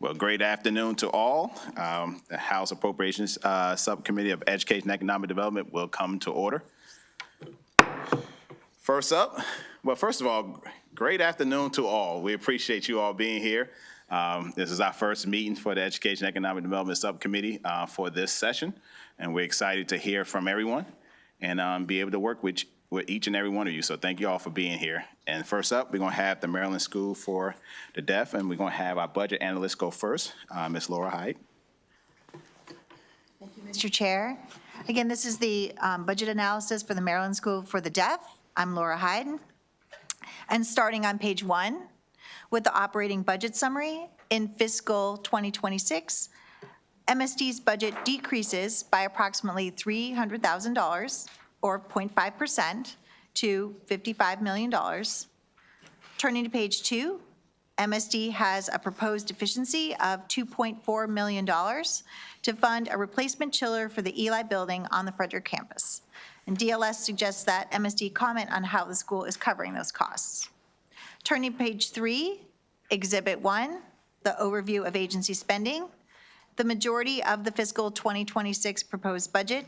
Well, great afternoon to all. The House Appropriations Subcommittee of Education and Economic Development will come to order. First up, well, first of all, great afternoon to all. We appreciate you all being here. This is our first meeting for the Education and Economic Development Subcommittee for this session, and we're excited to hear from everyone and be able to work with each and every one of you. So thank you all for being here. And first up, we're going to have the Maryland School for the Deaf, and we're going to have our budget analyst go first, Ms. Laura Hyde. Thank you, Mr. Chair. Again, this is the budget analysis for the Maryland School for the Deaf. I'm Laura Hyde. And starting on page 1 with the operating budget summary, in fiscal 2026, MSD's budget decreases by approximately $300,000 or 0.5% to $55 million. Turning to page 2, MSD has a proposed deficiency of $2.4 million to fund a replacement chiller for the Eli building on the Frederick campus. And DLS suggests that MSD comment on how the school is covering those costs. Turning to page 3, Exhibit 1, the overview of agency spending. The majority of the fiscal 2026 proposed budget,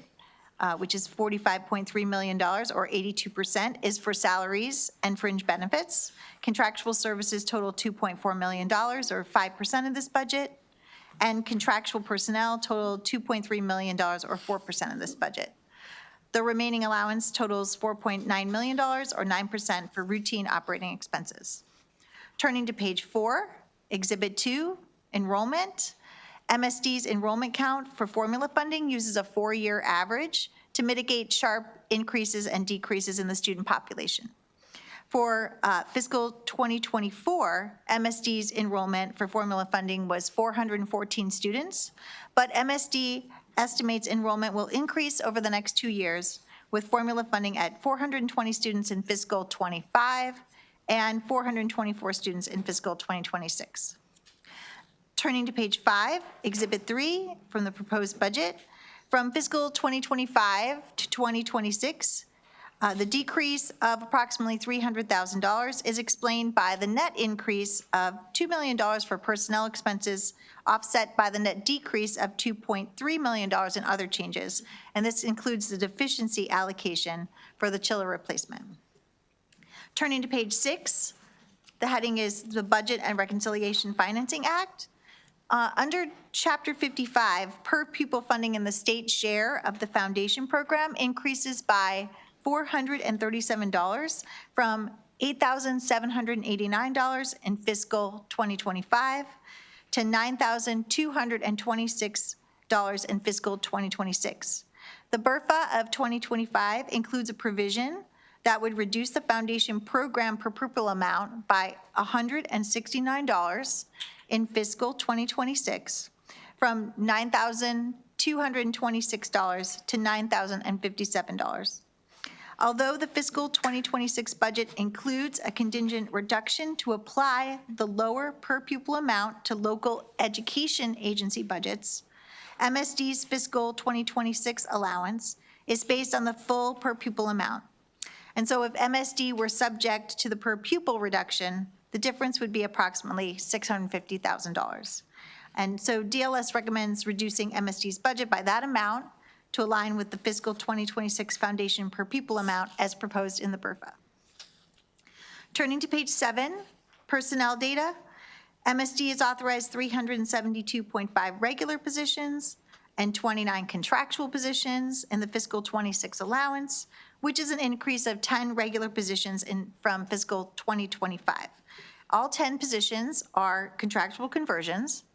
which is $45.3 million or 82%, is for salaries and fringe benefits. Contractual services total $2.4 million or 5% of this budget, and contractual personnel total $2.3 million or 4% of this budget. The remaining allowance totals $4.9 million or 9% for routine operating expenses. Turning to page 4, Exhibit 2, enrollment. MSD's enrollment count for formula funding uses a 4-year average to mitigate sharp increases and decreases in the student population. For fiscal 2024, MSD's enrollment for formula funding was 414 students, but MSD estimates enrollment will increase over the next 2 years, with formula funding at 420 students in fiscal 25 and 424 students in fiscal 2026. Turning to page 5, Exhibit 3 from the proposed budget. From fiscal 2025 to 2026, the decrease of approximately $300,000 is explained by the net increase of $2 million for personnel expenses, offset by the net decrease of $2.3 million in other changes, and this includes the deficiency allocation for the chiller replacement. Turning to page 6, the heading is the Budget and Reconciliation Financing Act. Under Chapter 55, per pupil funding in the state share of the foundation program increases by $437 from $8,789 in fiscal 2025 to $9,226 in fiscal 2026. The BRFA of 2025 includes a provision that would reduce the foundation program per pupil amount by $169 in fiscal 2026 from $9,226 to $9,057. Although the fiscal 2026 budget includes a contingent reduction to apply the lower per pupil amount to local education agency budgets, MSD's fiscal 2026 allowance is based on the full per pupil amount. And so if MSD were subject to the per pupil reduction, the difference would be approximately $650,000. And so DLS recommends reducing MSD's budget by that amount to align with the fiscal 2026 foundation per pupil amount as proposed in the BRFA. Turning to page 7, personnel data. MSD has authorized 372.5 regular positions and 29 contractual positions in the fiscal 26 allowance, which is an increase of 10 regular positions from fiscal 2025. All 10 positions are contractual conversions.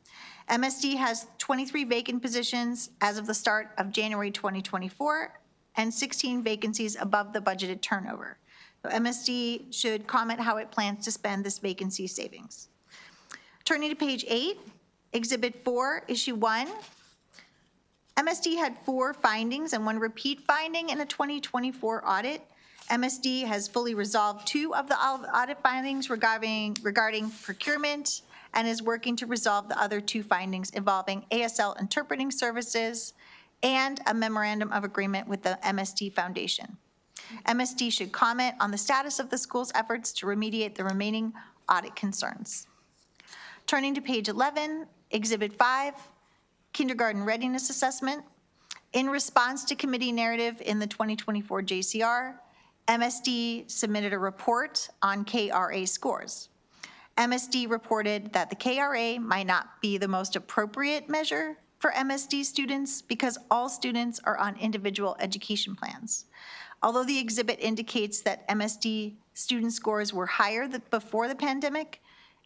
MSD has 23 vacant positions as of the start of January 2024 and 16 vacancies above the budgeted turnover. So MSD should comment how it plans to spend this vacancy savings. Turning to page 8, Exhibit 4, Issue 1. MSD had 4 findings and 1 repeat finding in a 2024 audit. MSD has fully resolved 2 of the audit findings regarding procurement and is working to resolve the other 2 findings involving ASL interpreting services and a memorandum of agreement with the MSD Foundation. MSD should comment on the status of the school's efforts to remediate the remaining audit concerns. Turning to page 11, Exhibit 5, Kindergarten Readiness Assessment. In response to committee narrative in the 2024 JCR, MSD submitted a report on KRA scores. MSD reported that the KRA might not be the most appropriate measure for MSD students because all students are on individual education plans. Although the exhibit indicates that MSD student scores were higher before the pandemic,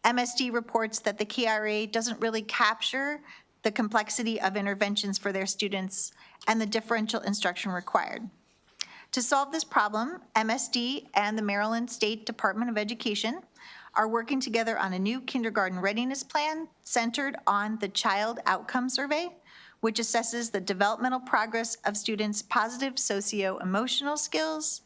MSD reports that the KRA doesn't really capture the complexity of interventions for their students and the differential instruction required. To solve this problem, MSD and the Maryland State Department of Education are working together on a new kindergarten readiness plan centered on the Child Outcome Survey, which assesses the developmental progress of students' positive socio-emotional skills,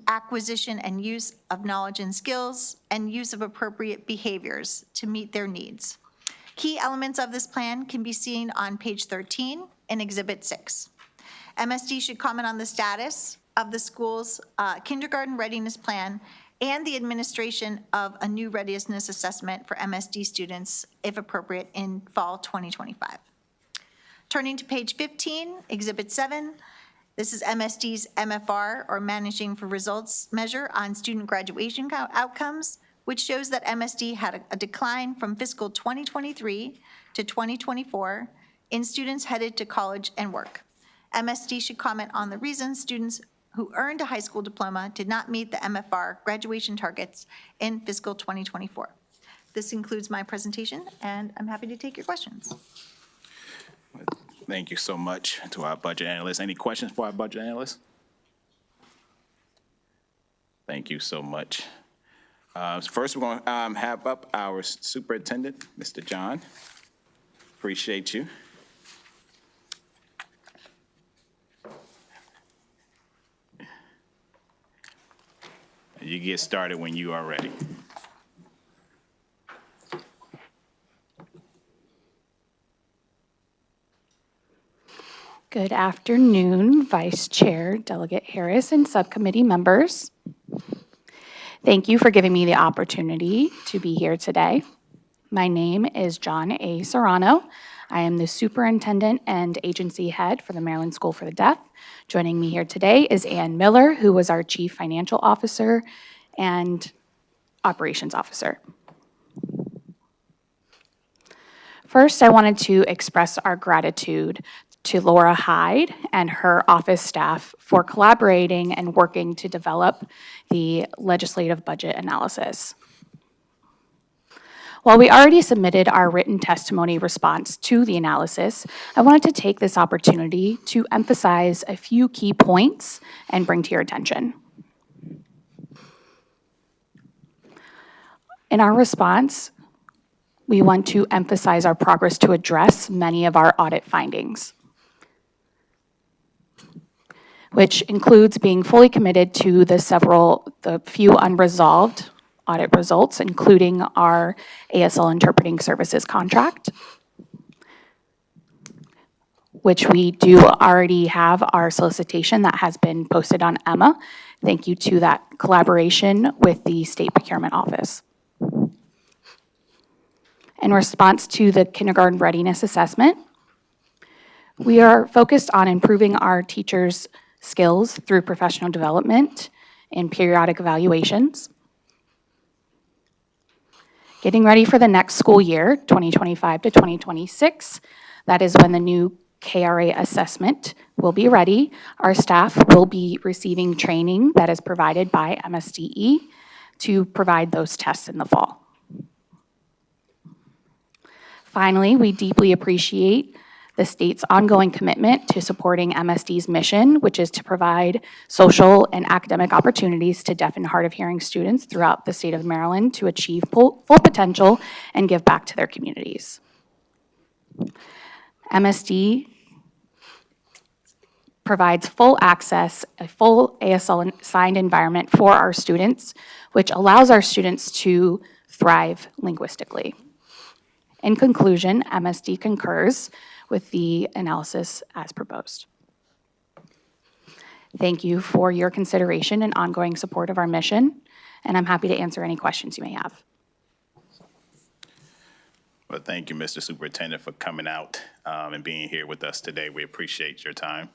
acquisition and use of knowledge and skills, and use of appropriate behaviors to meet their needs. Key elements of this plan can be seen on page 13 in Exhibit 6. MSD should comment on the status of the school's kindergarten readiness plan and the administration of a new readiness assessment for MSD students, if appropriate, in fall 2025. Turning to page 15, Exhibit 7, this is MSD's MFR, or Managing for Results measure on student graduation outcomes, which shows that MSD had a decline from fiscal 2023 to 2024 in students headed to college and work. MSD should comment on the reasons students who earned a high school diploma did not meet the MFR graduation targets in fiscal 2024. This concludes my presentation, and I'm happy to take your questions. Thank you so much to our budget analyst. Any questions for our budget analyst? Thank you so much. First, we're going to have up our superintendent, Mr. John. Appreciate you. You get started when you are ready. Good afternoon, Vice Chair, Delegate Harris, and subcommittee members. Thank you for giving me the opportunity to be here today. My name is John A. Serrano. I am the superintendent and agency head for the Maryland School for the Deaf. Joining me here today is Ann Miller, who was our chief financial officer and operations officer. First, I wanted to express our gratitude to Laura Hyde and her office staff for collaborating and working to develop the legislative budget analysis. While we already submitted our written testimony response to the analysis, I wanted to take this opportunity to emphasize a few key points and bring to your attention. In our response, we want to emphasize our progress to address many of our audit findings, which includes being fully committed to the few unresolved audit results, including our ASL interpreting services contract, which we do already have our solicitation that has been posted on Emma. Thank you to that collaboration with the State Procurement Office. In response to the kindergarten readiness assessment, we are focused on improving our teachers' skills through professional development and periodic evaluations. Getting ready for the next school year, 2025 to 2026, that is when the new KRA assessment will be ready. Our staff will be receiving training that is provided by MSDE to provide those tests in the fall. Finally, we deeply appreciate the state's ongoing commitment to supporting MSD's mission, which is to provide social and academic opportunities to deaf and hard of hearing students throughout the state of Maryland to achieve full potential and give back to their communities. MSD provides full access, a full ASL signed environment for our students, which allows our students to thrive linguistically. In conclusion, MSD concurs with the analysis as proposed. Thank you for your consideration and ongoing support of our mission, and I'm happy to answer any questions you may have. Well, thank you, Mr. Superintendent, for coming out and being here with us today. We appreciate your time.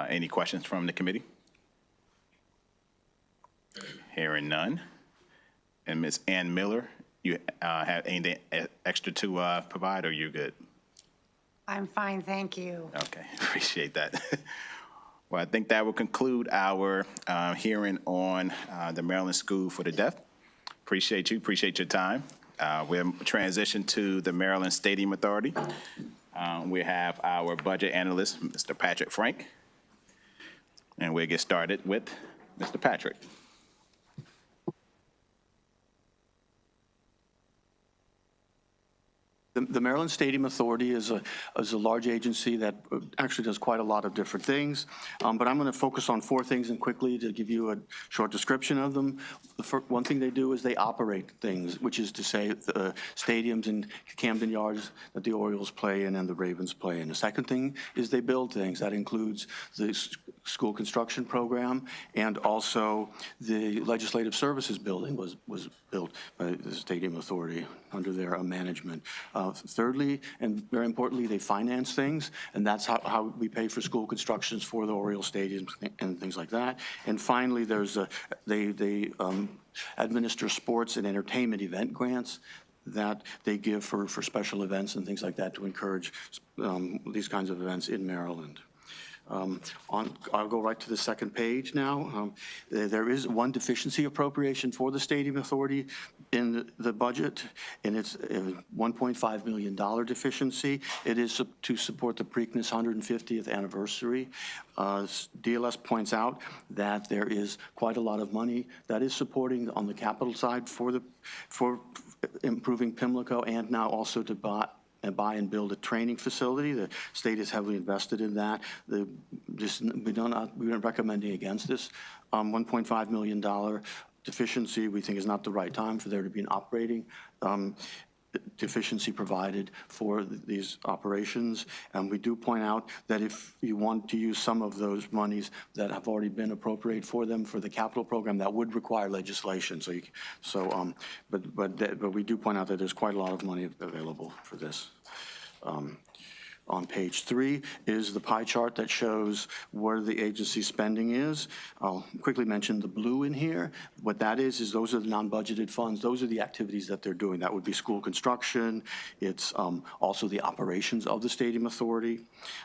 Any questions from the committee? Hearing none. And Ms. Ann Miller, you have anything extra to provide, or you're good? I'm fine, thank you. Okay, appreciate that. Well, I think that will conclude our hearing on the Maryland School for the Deaf. Appreciate you, appreciate your time. We'll transition to the Maryland Stadium Authority. We have our budget analyst, Mr. Patrick Frank. And we'll get started with Mr. Patrick. The Maryland Stadium Authority is a large agency that actually does quite a lot of different things, but I'm going to focus on 4 things and quickly to give you a short description of them. The first, one thing they do is they operate things, which is to say stadiums in Camden Yards that the Orioles play in and the Ravens play in. The second thing is they build things. That includes the school construction program, and also the Legislative Services building was built by the Stadium Authority under their management. Thirdly, and very importantly, they finance things, and that's how we pay for school constructions for the Oriole stadiums and things like that. And finally, there's they administer sports and entertainment event grants that they give for special events and things like that to encourage these kinds of events in Maryland. I'll go right to the second page now. There is one deficiency appropriation for the Stadium Authority in the budget, and it's a $1.5 million deficiency. It is to support the Preakness 150th anniversary. DLS points out that there is quite a lot of money that is supporting on the capital side for improving Pimlico, and now also to buy and build a training facility. The state is heavily invested in that. We're recommending against this $1.5 million deficiency. We think is not the right time for there to be an operating deficiency provided for these operations. And we do point out that if you want to use some of those monies that have already been appropriated for them for the capital program, that would require legislation. But we do point out that there's quite a lot of money available for this. On page 3 is the pie chart that shows where the agency's spending is. I'll quickly mention the blue in here. What that is those are the non-budgeted funds. Those are the activities that they're doing. That would be school construction. It's also the operations of the Stadium Authority.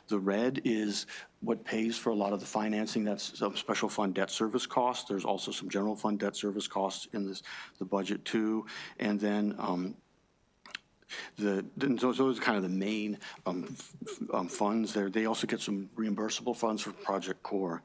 The red is what pays for a lot of the financing. That's some special fund debt service costs. There's also some general fund debt service costs in the budget too. And then those are kind of the main funds there. They also get some reimbursable funds for Project Core.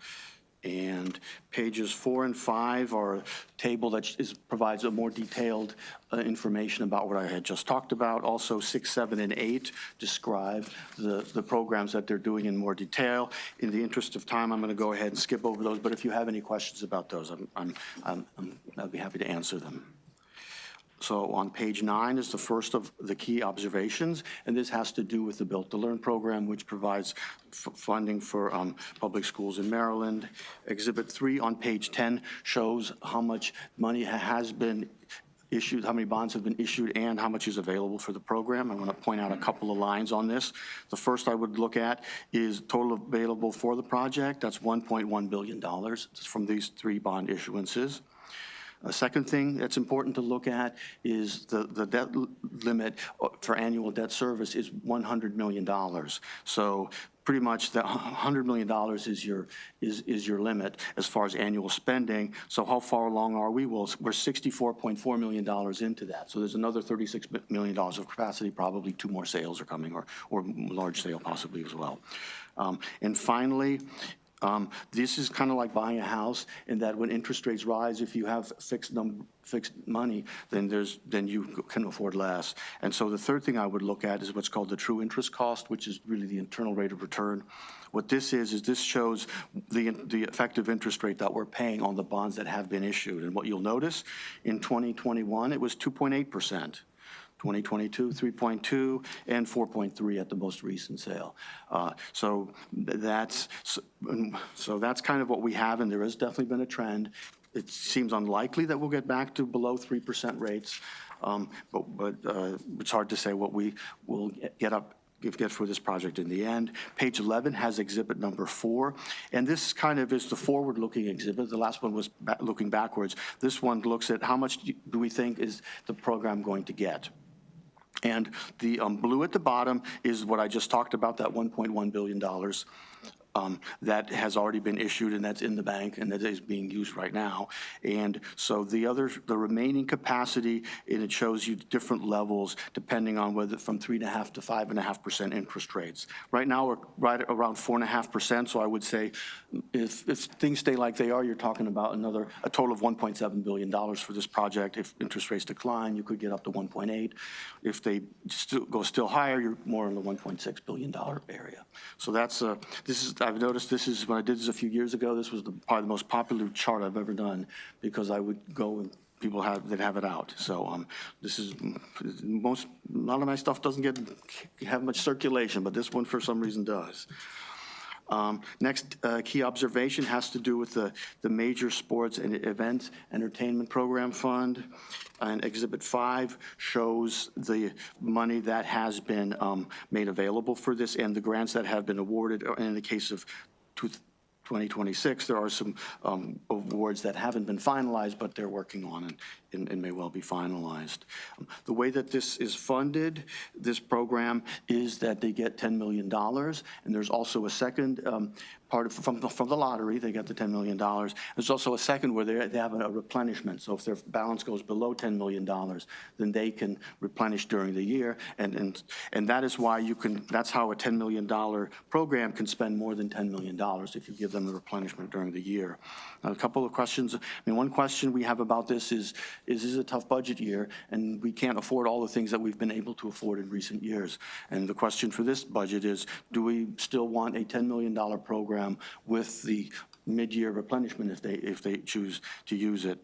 And pages 4 and 5 are a table that provides a more detailed information about what I had just talked about. Also 6, 7, and 8 describe the programs that they're doing in more detail. In the interest of time, I'm going to go ahead and skip over those, but if you have any questions about those, I'd be happy to answer them. So on page 9 is the first of the key observations, and this has to do with the Built to Learn program, which provides funding for public schools in Maryland. Exhibit 3 on page 10 shows how much money has been issued, how many bonds have been issued, and how much is available for the program. I want to point out a couple of lines on this. The first I would look at is total available for the project. That's $1.1 billion from these 3 bond issuances. A second thing that's important to look at is the debt limit for annual debt service is $100 million. So pretty much the $100 million is your limit as far as annual spending. So how far along are we? Well, we're $64.4 million into that. So there's another $36 million of capacity. Probably 2 more sales are coming, or large sale possibly as well. And finally, this is kind of like buying a house, in that when interest rates rise, if you have fixed money, then you can afford less. And so the third thing I would look at is what's called the true interest cost, which is really the internal rate of return. What this is this shows the effective interest rate that we're paying on the bonds that have been issued. And what you'll notice in 2021, it was 2.8%. 2022, 3.2, and 4.3 at the most recent sale. So that's kind of what we have, and there has definitely been a trend. It seems unlikely that we'll get back to below 3% rates, but it's hard to say what we will get for this project in the end. Page 11 has exhibit number 4, and this kind of is the forward-looking exhibit. The last one was looking backwards. This one looks at how much do we think is the program going to get. And the blue at the bottom is what I just talked about, that $1.1 billion. That has already been issued, and that's in the bank, and that is being used right now. And so the remaining capacity, and it shows you different levels depending on whether from 3.5% to 5.5% interest rates. Right now, we're right around 4.5%, so I would say if things stay like they are, you're talking about a total of $1.7 billion for this project. If interest rates decline, you could get up to 1.8. If they go higher, you're more in the $1.6 billion area. So that's, I've noticed this is, when I did this a few years ago, this was probably the most popular chart I've ever done, because I would go and people they'd have it out. So this is, a lot of my stuff doesn't have much circulation, but this one for some reason does. Next key observation has to do with the Major Sports and Events Entertainment Program Fund. And Exhibit 5 shows the money that has been made available for this and the grants that have been awarded. In the case of 2026, there are some awards that haven't been finalized, but they're working on and may well be finalized. The way that this is funded, this program, is that they get $10 million, and there's also a second part from the lottery, they get the $10 million. There's also a second where they have a replenishment. So if their balance goes below $10 million, then they can replenish during the year, and that is why that's how a $10 million program can spend more than $10 million if you give them the replenishment during the year. Now, a couple of questions. One question we have about this is this a tough budget year, and we can't afford all the things that we've been able to afford in recent years. And the question for this budget is, do we still want a $10 million program with the mid-year replenishment if they choose to use it?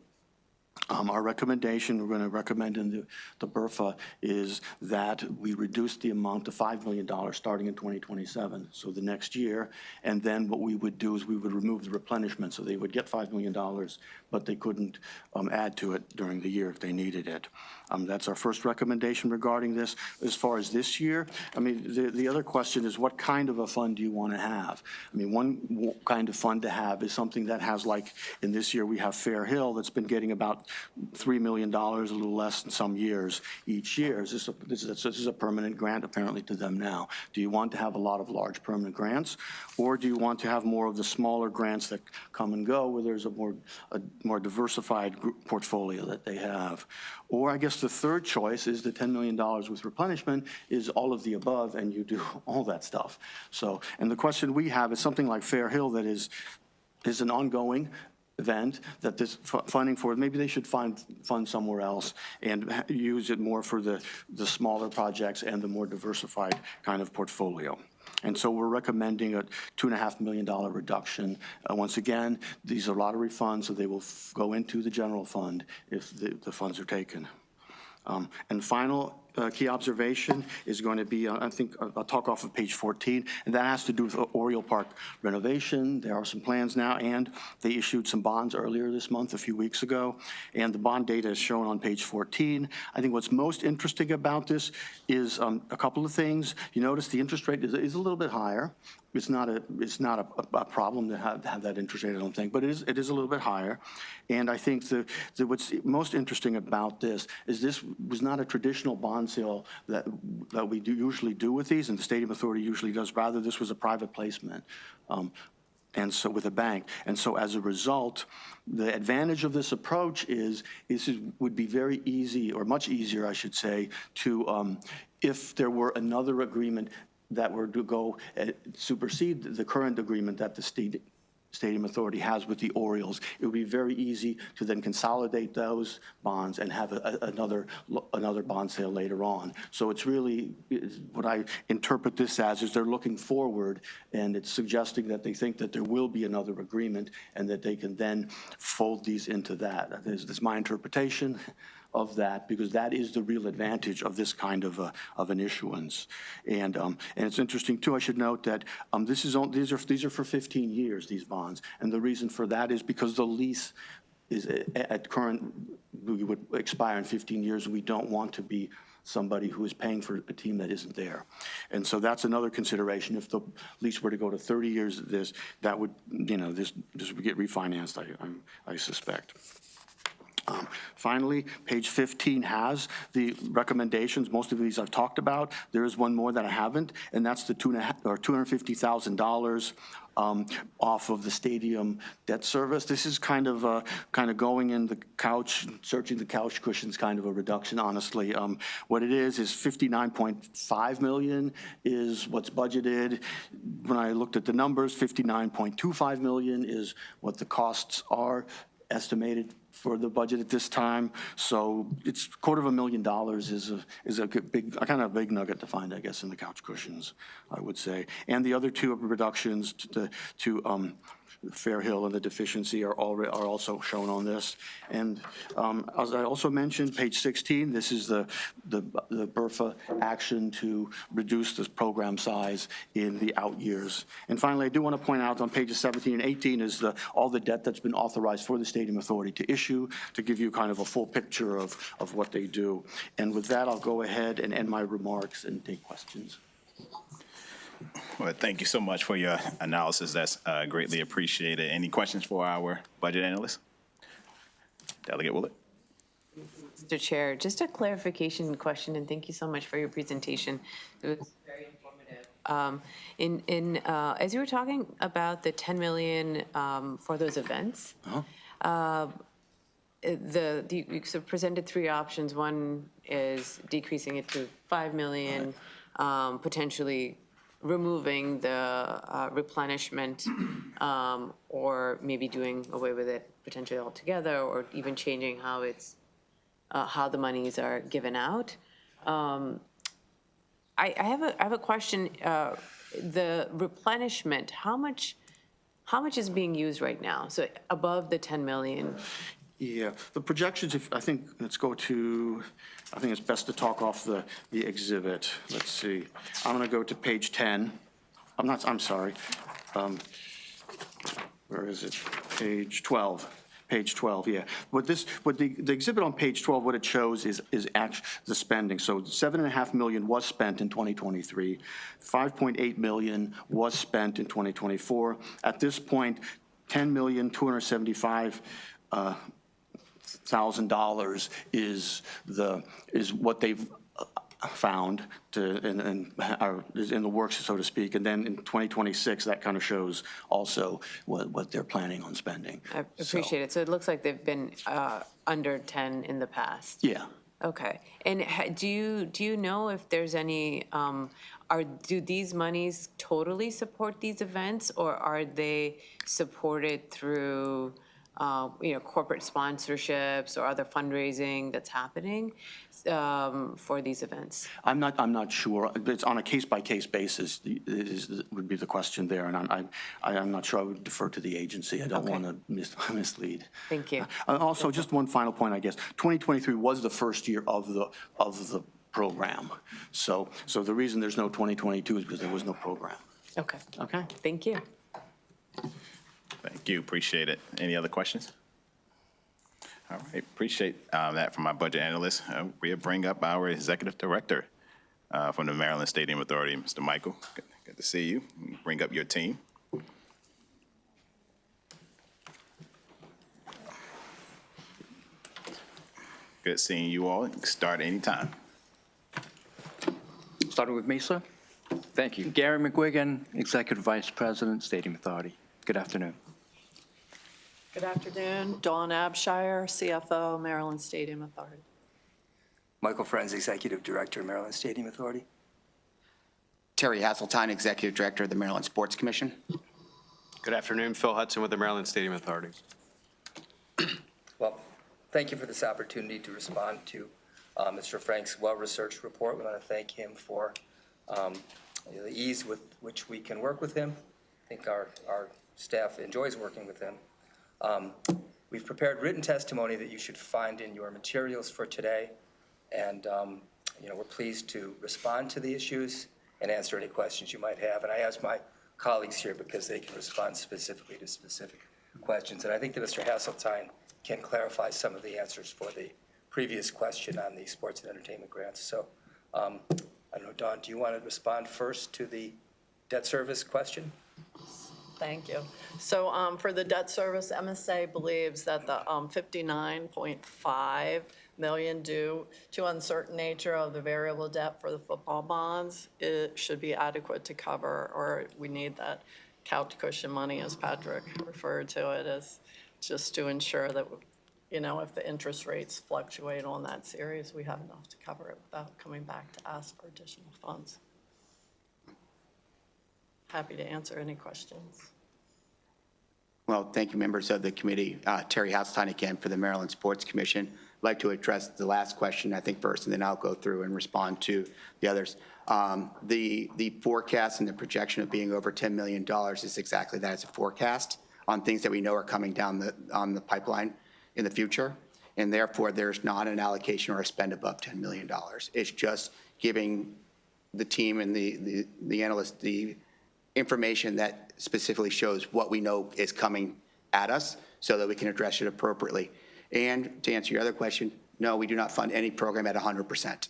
Our recommendation, we're going to recommend in the BRFA, is that we reduce the amount to $5 million starting in 2027, so the next year. And then what we would do is we would remove the replenishment, so they would get $5 million, but they couldn't add to it during the year if they needed it. That's our first recommendation regarding this. As far as this year, the other question is, what kind of a fund do you want to have? One kind of fund to have is something that has, like in this year, we have Fair Hill that's been getting about $3 million, a little less in some years each year. This is a permanent grant apparently to them now. Do you want to have a lot of large permanent grants, or do you want to have more of the smaller grants that come and go, where there's a more diversified portfolio that they have? Or I guess the third choice is the $10 million with replenishment is all of the above, and you do all that stuff. So, and the question we have is something like Fair Hill that is an ongoing event that this funding for, maybe they should fund somewhere else and use it more for the smaller projects and the more diversified kind of portfolio. And so we're recommending a $2.5 million reduction. Once again, these are lottery funds, so they will go into the general fund if the funds are taken. And final key observation is going to be, I think I'll talk off of page 14, and that has to do with Oriole Park renovation. There are some plans now, and they issued some bonds earlier this month, a few weeks ago, and the bond data is shown on page 14. I think what's most interesting about this is a couple of things. You notice the interest rate is a little bit higher. It's not a problem to have that interest rate, I don't think, but it is a little bit higher. And I think what's most interesting about this is this was not a traditional bond sale that we usually do with these, and the Stadium Authority usually does. Rather, this was a private placement. And so with a bank. And so as a result, the advantage of this approach is would be very easy, or much easier, I should say, to if there were another agreement that were to go supersede the current agreement that the Stadium Authority has with the Orioles, it would be very easy to then consolidate those bonds and have another bond sale later on. So it's really, what I interpret this as is they're looking forward, and it's suggesting that they think that there will be another agreement and that they can then fold these into that. That's my interpretation of that, because that is the real advantage of this kind of an issuance. And it's interesting too, I should note that these are for 15 years, these bonds, and the reason for that is because the lease is at current, we would expire in 15 years, and we don't want to be somebody who is paying for a team that isn't there. And so that's another consideration. If the lease were to go to 30 years of this, that would, this would get refinanced, I suspect. Finally, page 15 has the recommendations. Most of these I've talked about. There is one more that I haven't, and that's the $250,000 off of the stadium debt service. This is kind of going in the couch, searching the couch cushions, kind of a reduction, honestly. What it is 59.5 million is what's budgeted. When I looked at the numbers, 59.25 million is what the costs are estimated for the budget at this time. So it's $250,000 is a big, kind of big nugget to find, I guess, in the couch cushions, I would say. And the other two reductions to Fair Hill and the deficiency are also shown on this. And as I also mentioned, page 16, this is the BRFA action to reduce this program size in the out years. And finally, I do want to point out on pages 17 and 18 is all the debt that's been authorized for the Stadium Authority to issue, to give you kind of a full picture of what they do. And with that, I'll go ahead and end my remarks and take questions. Well, thank you so much for your analysis. That's greatly appreciated. Any questions for our budget analyst? Delegate Willett. Mr. Chair, just a clarification question, and thank you so much for your presentation. It was very informative. As you were talking about the 10 million for those events, you sort of presented three options. One is decreasing it to 5 million, potentially removing the replenishment, or maybe doing away with it potentially altogether, or even changing how it's how the monies are given out. I have a question. The replenishment, how much is being used right now? So above the 10 million. Yeah, the projections, I think, let's go to, I think it's best to talk off the exhibit. Let's see. I'm going to go to page 10. I'm sorry. Where is it? Page 12. Page 12, yeah. What the exhibit on page 12, what it shows is actually the spending. So 7.5 million was spent in 2023. 5.8 million was spent in 2024. At this point, $10,275,000 is what they've found is in the works, so to speak. And then in 2026, that kind of shows also what they're planning on spending. I appreciate it. So it looks like they've been under 10 in the past. Yeah. Okay. And do you know if there's any, do these monies totally support these events, or are they supported through corporate sponsorships or other fundraising that's happening for these events? I'm not sure. It's on a case-by-case basis would be the question there, and I'm not sure. I would defer to the agency. I don't want to mislead. Thank you. Also, just one final point, I guess. 2023 was the first year of the program, so the reason there's no 2022 is because there was no program. Okay. Okay. Thank you. Thank you. Appreciate it. Any other questions? All right. Appreciate that from my budget analyst. We'll bring up our executive director from the Maryland Stadium Authority, Mr. Michael. Good to see you. Bring up your team. Good seeing you all. You can start anytime. Starting with me, sir. Thank you. Gary McGuigan, Executive Vice President, Stadium Authority. Good afternoon. Good afternoon. Dawn Abshire, CFO, Maryland Stadium Authority. Michael Friends, Executive Director, Maryland Stadium Authority. Terry Hasseltine, Executive Director of the Maryland Sports Commission. Good afternoon. Phil Hudson with the Maryland Stadium Authority. Well, thank you for this opportunity to respond to Mr. Frank's well-researched report. We want to thank him for the ease with which we can work with him. I think our staff enjoys working with him. We've prepared written testimony that you should find in your materials for today, and we're pleased to respond to the issues and answer any questions you might have. And I ask my colleagues here because they can respond specifically to specific questions. And I think that Mr. Hasseltine can clarify some of the answers for the previous question on the sports and entertainment grants. So I don't know, Dawn, do you want to respond first to the debt service question? Thank you. So for the debt service, MSA believes that the 59.5 million due to uncertain nature of the variable debt for the football bonds, it should be adequate to cover, or we need that couch cushion money, as Patrick referred to it, as just to ensure that, you know, if the interest rates fluctuate on that series, we have enough to cover it without coming back to ask for additional funds. Happy to answer any questions. Well, thank you, members of the committee. Terry Hasseltine again for the Maryland Sports Commission. I'd like to address the last question, I think, first, and then I'll go through and respond to the others. The forecast and the projection of being over $10 million is exactly that. It's a forecast on things that we know are coming down on the pipeline in the future, and therefore there's not an allocation or a spend above $10 million. It's just giving the team and the analysts the information that specifically shows what we know is coming at us so that we can address it appropriately. And to answer your other question, no, we do not fund any program at 100%.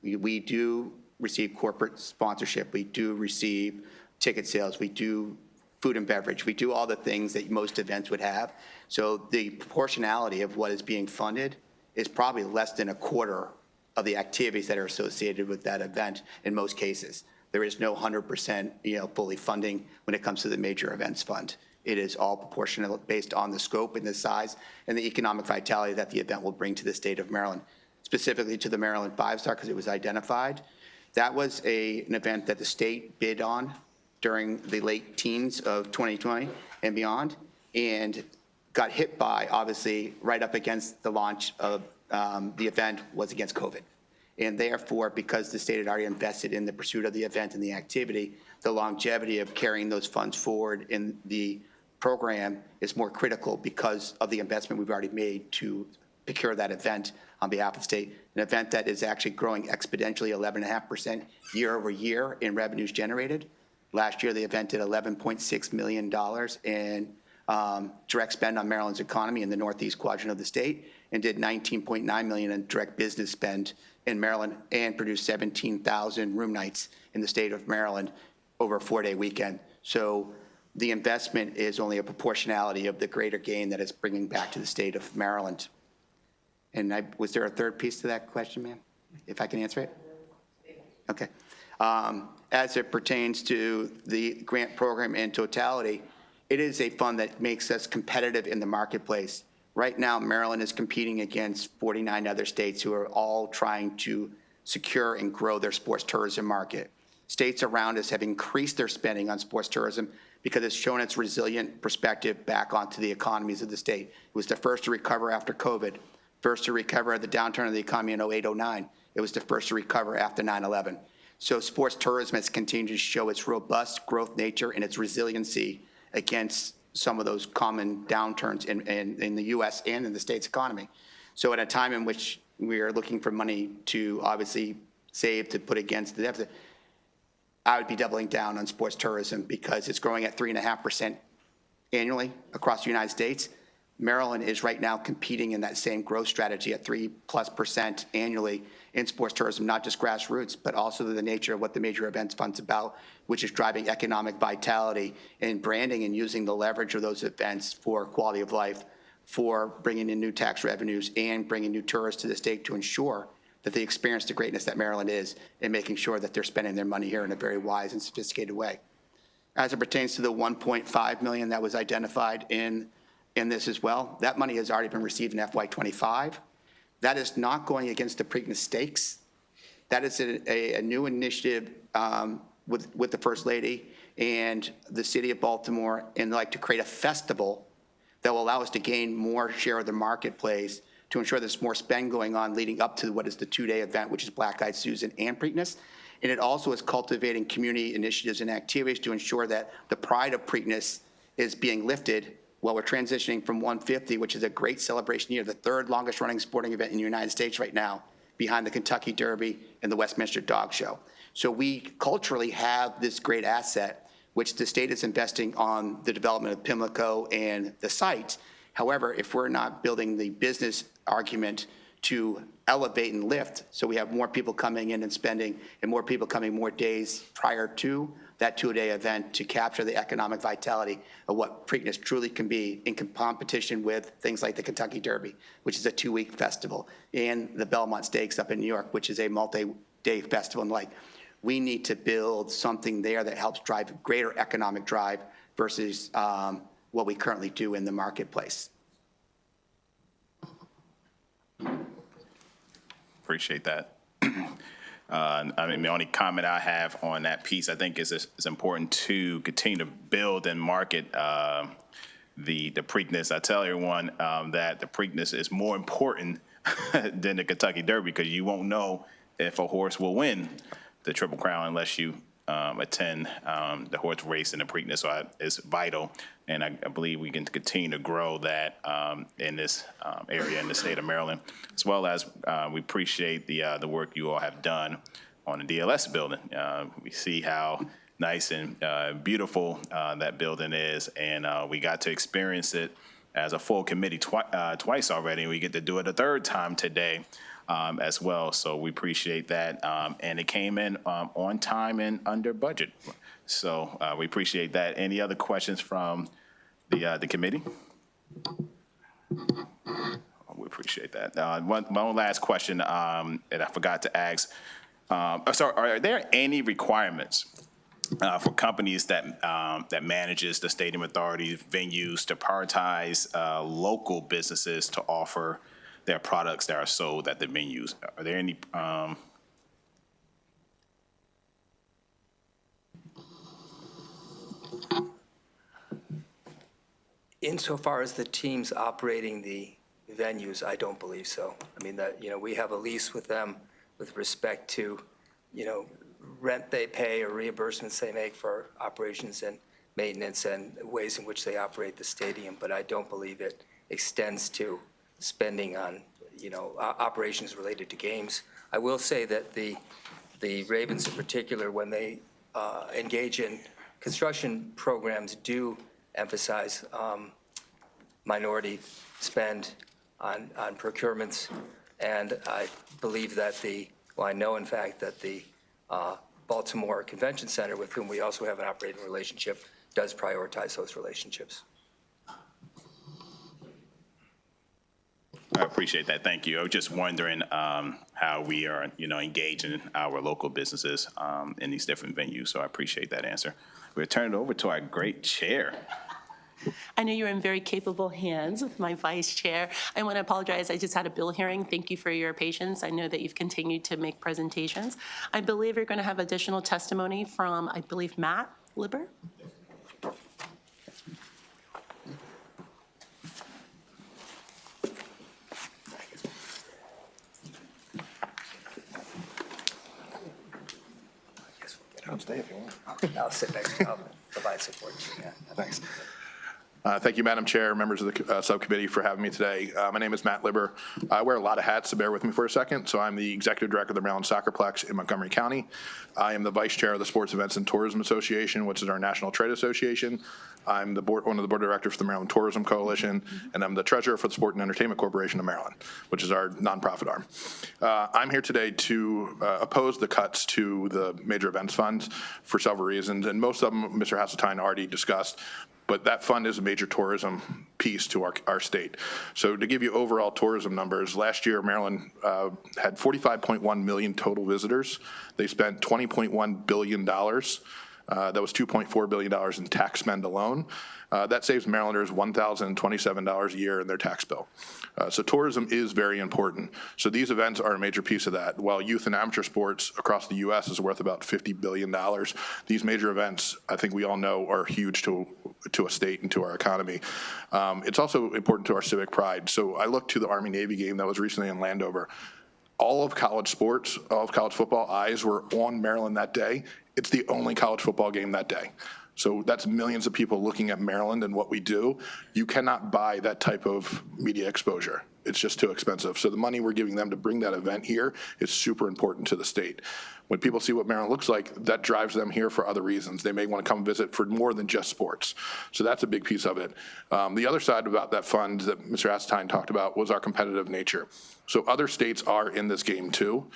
We do receive corporate sponsorship. We do receive ticket sales. We do food and beverage. We do all the things that most events would have. So the proportionality of what is being funded is probably less than a quarter of the activities that are associated with that event in most cases. There is no 100%, fully funding when it comes to the major events fund. It is all proportional based on the scope and the size and the economic vitality that the event will bring to the state of Maryland, specifically to the Maryland 5-Star because it was identified. That was an event that the state bid on during the late teens of 2020 and beyond, and got hit by, obviously, right up against the launch of the event was against COVID. And therefore, because the state had already invested in the pursuit of the event and the activity, the longevity of carrying those funds forward in the program is more critical because of the investment we've already made to procure that event on behalf of the state. An event that is actually growing exponentially 11.5% year over year in revenues generated. Last year, the event did $11.6 million in direct spend on Maryland's economy in the northeast quadrant of the state, and did $19.9 million in direct business spend in Maryland, and produced 17,000 room nights in the state of Maryland over a 4-day weekend. So the investment is only a proportionality of the greater gain that it's bringing back to the state of Maryland. And was there a third piece to that question, ma'am? If I can answer it? Okay. As it pertains to the grant program in totality, it is a fund that makes us competitive in the marketplace. Right now, Maryland is competing against 49 other states who are all trying to secure and grow their sports tourism market. States around us have increased their spending on sports tourism because it's shown its resilient perspective back onto the economies of the state. It was the first to recover after COVID, first to recover at the downturn of the economy in 08-09. It was the first to recover after 9/11. So sports tourism has continued to show its robust growth nature and its resiliency against some of those common downturns in the U.S. and in the state's economy. So at a time in which we are looking for money to obviously save to put against the deficit, I would be doubling down on sports tourism because it's growing at 3.5% annually across the United States. Maryland is right now competing in that same growth strategy at 3+% annually in sports tourism, not just grassroots, but also the nature of what the major events fund's about, which is driving economic vitality and branding and using the leverage of those events for quality of life, for bringing in new tax revenues and bringing new tourists to the state to ensure that they experience the greatness that Maryland is and making sure that they're spending their money here in a very wise and sophisticated way. As it pertains to the $1.5 million that was identified in this as well, that money has already been received in FY25. That is not going against the Preakness Stakes. That is a new initiative with the First Lady and the city of Baltimore, and like to create a festival that will allow us to gain more share of the marketplace to ensure there's more spend going on leading up to what is the 2-day event, which is Black Eyed Susan and Preakness. And it also is cultivating community initiatives and activities to ensure that the pride of Preakness is being lifted while we're transitioning from 150, which is a great celebration year, the third longest running sporting event in the United States right now, behind the Kentucky Derby and the Westminster Dog Show. So we culturally have this great asset, which the state is investing on the development of Pimlico and the site. However, if we're not building the business argument to elevate and lift, so we have more people coming in and spending, and more people coming more days prior to that two-day event to capture the economic vitality of what Preakness truly can be in competition with things like the Kentucky Derby, which is a 2-week festival, and the Belmont Stakes up in New York, which is a multi-day festival and the like. We need to build something there that helps drive greater economic drive versus what we currently do in the marketplace. Appreciate that. I mean, the only comment I have on that piece, I think, is it's important to continue to build and market the Preakness. I tell everyone that the Preakness is more important than the Kentucky Derby, because you won't know if a horse will win the Triple Crown unless you attend the horse race in the Preakness. So it's vital, and I believe we can continue to grow that in this area in the state of Maryland, as well as we appreciate the work you all have done on the DLS building. We see how nice and beautiful that building is, and we got to experience it as a full committee twice already, and we get to do it a third time today. As well, so we appreciate that, and it came in on time and under budget. So we appreciate that. Any other questions from the committee? We appreciate that. One last question that I forgot to ask. Sorry, are there any requirements for companies that manages the stadium authority venues to prioritize local businesses to offer their products that are sold at the venues? Are there any Insofar as the teams operating the venues, I don't believe so. I mean, that, we have a lease with them with respect to, rent they pay or reimbursements they make for operations and maintenance and ways in which they operate the stadium, but I don't believe it extends to spending on, operations related to games. I will say that the Ravens in particular, when they engage in construction programs, do emphasize minority spend on procurements. And I believe that I know in fact that the Baltimore Convention Center, with whom we also have an operating relationship, does prioritize those relationships. I appreciate that. Thank you. I was just wondering how we are, engaging our local businesses in these different venues. So I appreciate that answer. We'll turn it over to our great chair. I know you're in very capable hands with my vice chair. I want to apologize. I just had a bill hearing. Thank you for your patience. I know that you've continued to make presentations. I believe you're going to have additional testimony from, I believe, Matt Liber. I'll stay if you want. I'll sit next to you. I'll provide support. Yeah. Thanks. Thank you, Madam Chair, members of the subcommittee, for having me today. My name is Matt Liber. I wear a lot of hats, so bear with me for a second. So I'm the Executive Director of the Maryland Soccerplex in Montgomery County. I am the Vice Chair of the Sports Events and Tourism Association, which is our national trade association. I'm one of the board directors for the Maryland Tourism Coalition, and I'm the treasurer for the Sport and Entertainment Corporation of Maryland, which is our nonprofit arm. I'm here today to oppose the cuts to the major events funds for several reasons, and most of them Mr. Hasseltine already discussed. But that fund is a major tourism piece to our state. So to give you overall tourism numbers, last year Maryland had 45.1 million total visitors. They spent $20.1 billion. That was $2.4 billion in tax spend alone. That saves Marylanders $1,027 a year in their tax bill. So tourism is very important. So these events are a major piece of that. While youth and amateur sports across the U.S. is worth about $50 billion, these major events, I think we all know, are huge to a state and to our economy. It's also important to our civic pride. So I look to the Army-Navy game that was recently in Landover. All of college sports, all of college football, eyes were on Maryland that day. It's the only college football game that day. So that's millions of people looking at Maryland and what we do. You cannot buy that type of media exposure. It's just too expensive. So the money we're giving them to bring that event here is super important to the state. When people see what Maryland looks like, that drives them here for other reasons. They may want to come visit for more than just sports. So that's a big piece of it. The other side about that fund that Mr. Asstein talked about was our competitive nature. So other states are in this game too.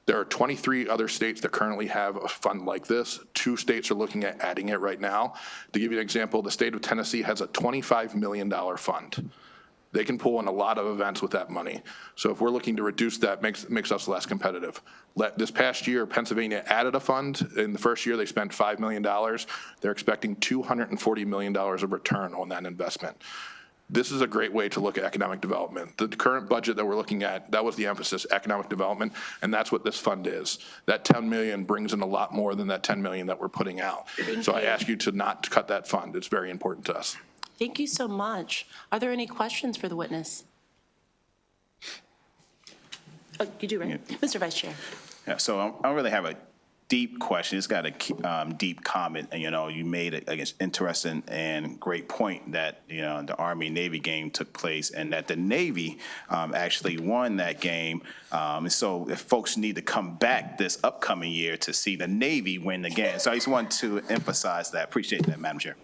There are 23 other states that currently have a fund like this. 2 states are looking at adding it right now. To give you an example, the state of Tennessee has a $25 million fund. They can pull in a lot of events with that money. So if we're looking to reduce that, makes us less competitive. This past year, Pennsylvania added a fund. In the first year, they spent $5 million. They're expecting $240 million of return on that investment. This is a great way to look at economic development. The current budget that we're looking at, that was the emphasis, economic development, and that's what this fund is. That 10 million brings in a lot more than that 10 million that we're putting out. So I ask you to not cut that fund. It's very important to us. Thank you so much. Are there any questions for the witness? Oh, you do, right? Mr. Vice Chair. Yeah, so I don't really have a deep question. It's got a deep comment, and you made an interesting and great point that the Army-Navy game took place, and that the Navy actually won that game. And so, if folks need to come back this upcoming year to see the Navy win again, so I just want to emphasize that. Appreciate that, Madam Chair.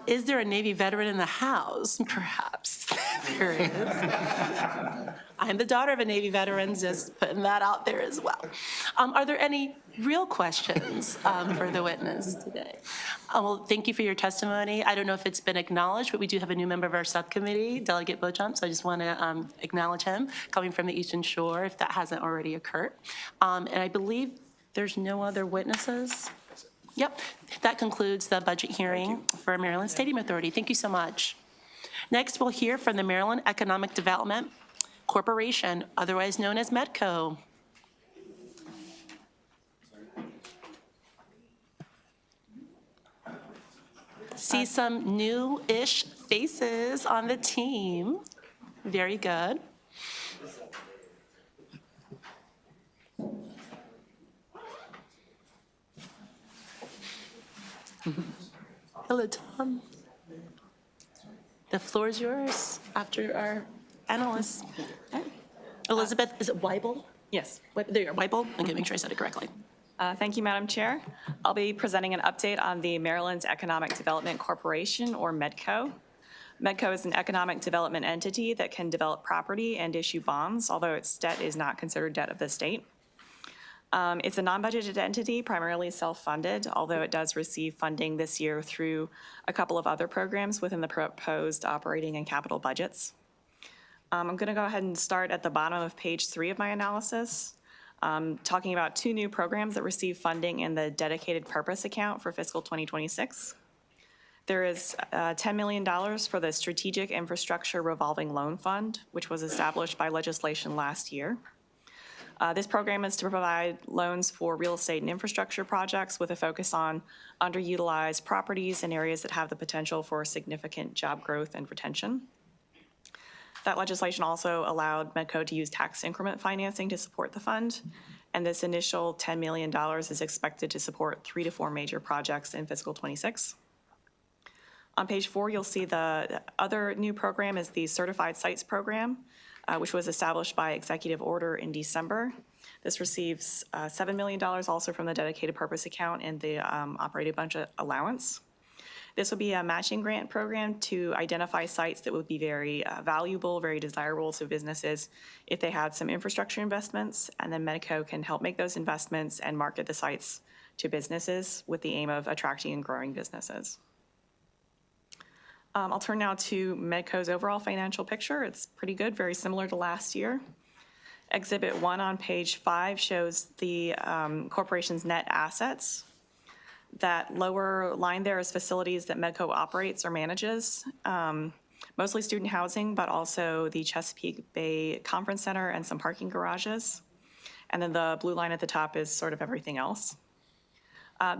Is there a Navy veteran in the House? Perhaps there is. I'm the daughter of a Navy veteran, just putting that out there as well. Are there any real questions for the witness today? Well, thank you for your testimony. I don't know if it's been acknowledged, but we do have a new member of our subcommittee, Delegate Beauchamp, so I just want to acknowledge him coming from the Eastern Shore, if that hasn't already occurred. And I believe there's no other witnesses. Yep, that concludes the budget hearing for Maryland Stadium Authority. Thank you so much. Next, we'll hear from the Maryland Economic Development Corporation, otherwise known as MEDCO. See some new-ish faces on the team. Very good. Hello, Tom. The floor is yours after our analysts. Elizabeth, is it Weibel? Yes. There you are, Weibel. Okay, make sure I said it correctly. Thank you, Madam Chair. I'll be presenting an update on the Maryland Economic Development Corporation, or MEDCO. MEDCO is an economic development entity that can develop property and issue bonds, although its debt is not considered debt of the state. It's a non-budgeted entity, primarily self-funded, although it does receive funding this year through a couple of other programs within the proposed operating and capital budgets. I'm going to go ahead and start at the bottom of page 3 of my analysis, talking about 2 new programs that receive funding in the dedicated purpose account for fiscal 2026. There is $10 million for the Strategic Infrastructure Revolving Loan Fund, which was established by legislation last year. This program is to provide loans for real estate and infrastructure projects with a focus on underutilized properties and areas that have the potential for significant job growth and retention. That legislation also allowed MEDCO to use tax increment financing to support the fund, and this initial $10 million is expected to support 3 to 4 major projects in fiscal 26. On page 4, you'll see the other new program is the Certified Sites Program, which was established by executive order in December. This receives $7 million also from the dedicated purpose account and the operated budget allowance. This would be a matching grant program to identify sites that would be very valuable, very desirable to businesses if they had some infrastructure investments, and then MEDCO can help make those investments and market the sites to businesses with the aim of attracting and growing businesses. I'll turn now to MEDCO's overall financial picture. It's pretty good, very similar to last year. Exhibit 1 on page 5 shows the corporation's net assets. That lower line there is facilities that MEDCO operates or manages, mostly student housing, but also the Chesapeake Bay Conference Center and some parking garages. And then the blue line at the top is sort of everything else.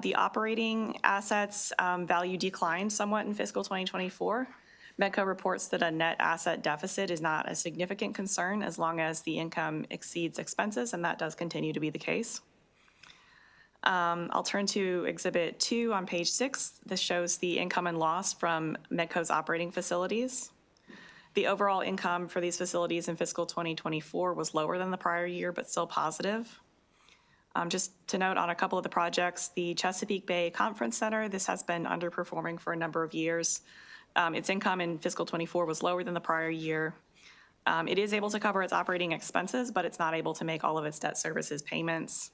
The operating assets value declined somewhat in fiscal 2024. MEDCO reports that a net asset deficit is not a significant concern as long as the income exceeds expenses, and that does continue to be the case. I'll turn to Exhibit 2 on page 6. This shows the income and loss from MEDCO's operating facilities. The overall income for these facilities in fiscal 2024 was lower than the prior year, but still positive. Just to note on a couple of the projects, the Chesapeake Bay Conference Center, this has been underperforming for a number of years. Its income in fiscal 24 was lower than the prior year. It is able to cover its operating expenses, but it's not able to make all of its debt services payments.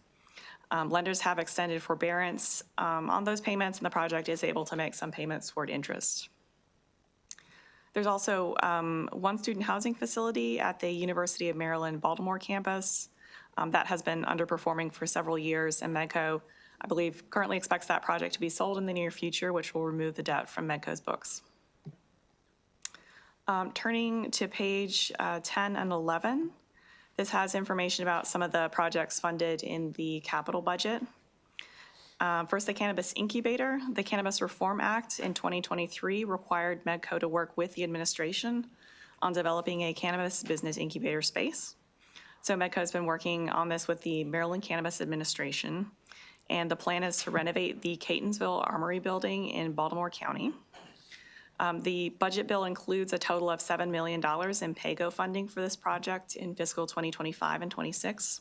Lenders have extended forbearance on those payments, and the project is able to make some payments toward interest. There's also one student housing facility at the University of Maryland Baltimore campus that has been underperforming for several years, and Medco, I believe, currently expects that project to be sold in the near future, which will remove the debt from Medco's books. Turning to page 10 and 11, this has information about some of the projects funded in the capital budget. First, the Cannabis Incubator. The Cannabis Reform Act in 2023 required Medco to work with the administration on developing a cannabis business incubator space. So Medco has been working on this with the Maryland Cannabis Administration, and the plan is to renovate the Catonsville Armory Building in Baltimore County. The budget bill includes a total of $7 million in PAYGO funding for this project in fiscal 2025 and 26.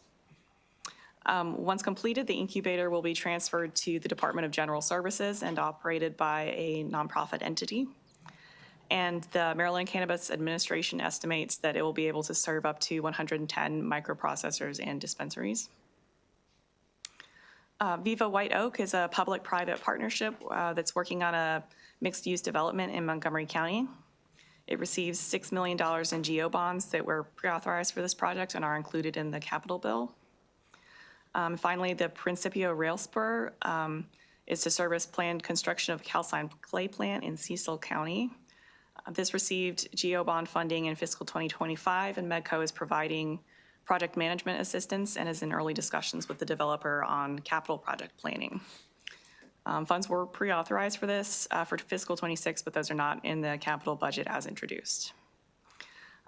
Once completed, the incubator will be transferred to the Department of General Services and operated by a nonprofit entity. And the Maryland Cannabis Administration estimates that it will be able to serve up to 110 microprocessors and dispensaries. Viva White Oak is a public-private partnership that's working on a mixed-use development in Montgomery County. It receives $6 million in GO bonds that were pre-authorized for this project and are included in the capital bill. Finally, the Principio Rail Spur is to service planned construction of calcined clay plant in Cecil County. This received GO bond funding in fiscal 2025, and Medco is providing project management assistance and is in early discussions with the developer on capital project planning. Funds were pre-authorized for this for fiscal 26, but those are not in the capital budget as introduced.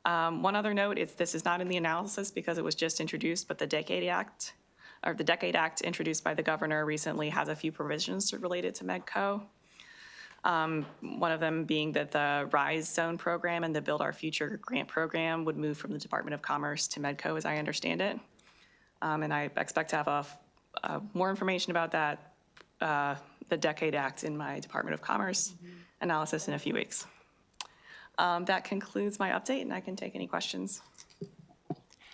One other note, this is not in the analysis because it was just introduced, but the Decade Act introduced by the governor recently has a few provisions related to Medco. One of them being that the RISE Zone program and the Build Our Future grant program would move from the Department of Commerce to Medco, as I understand it. And I expect to have more information about that, the Decade Act, in my Department of Commerce analysis in a few weeks. That concludes my update, and I can take any questions.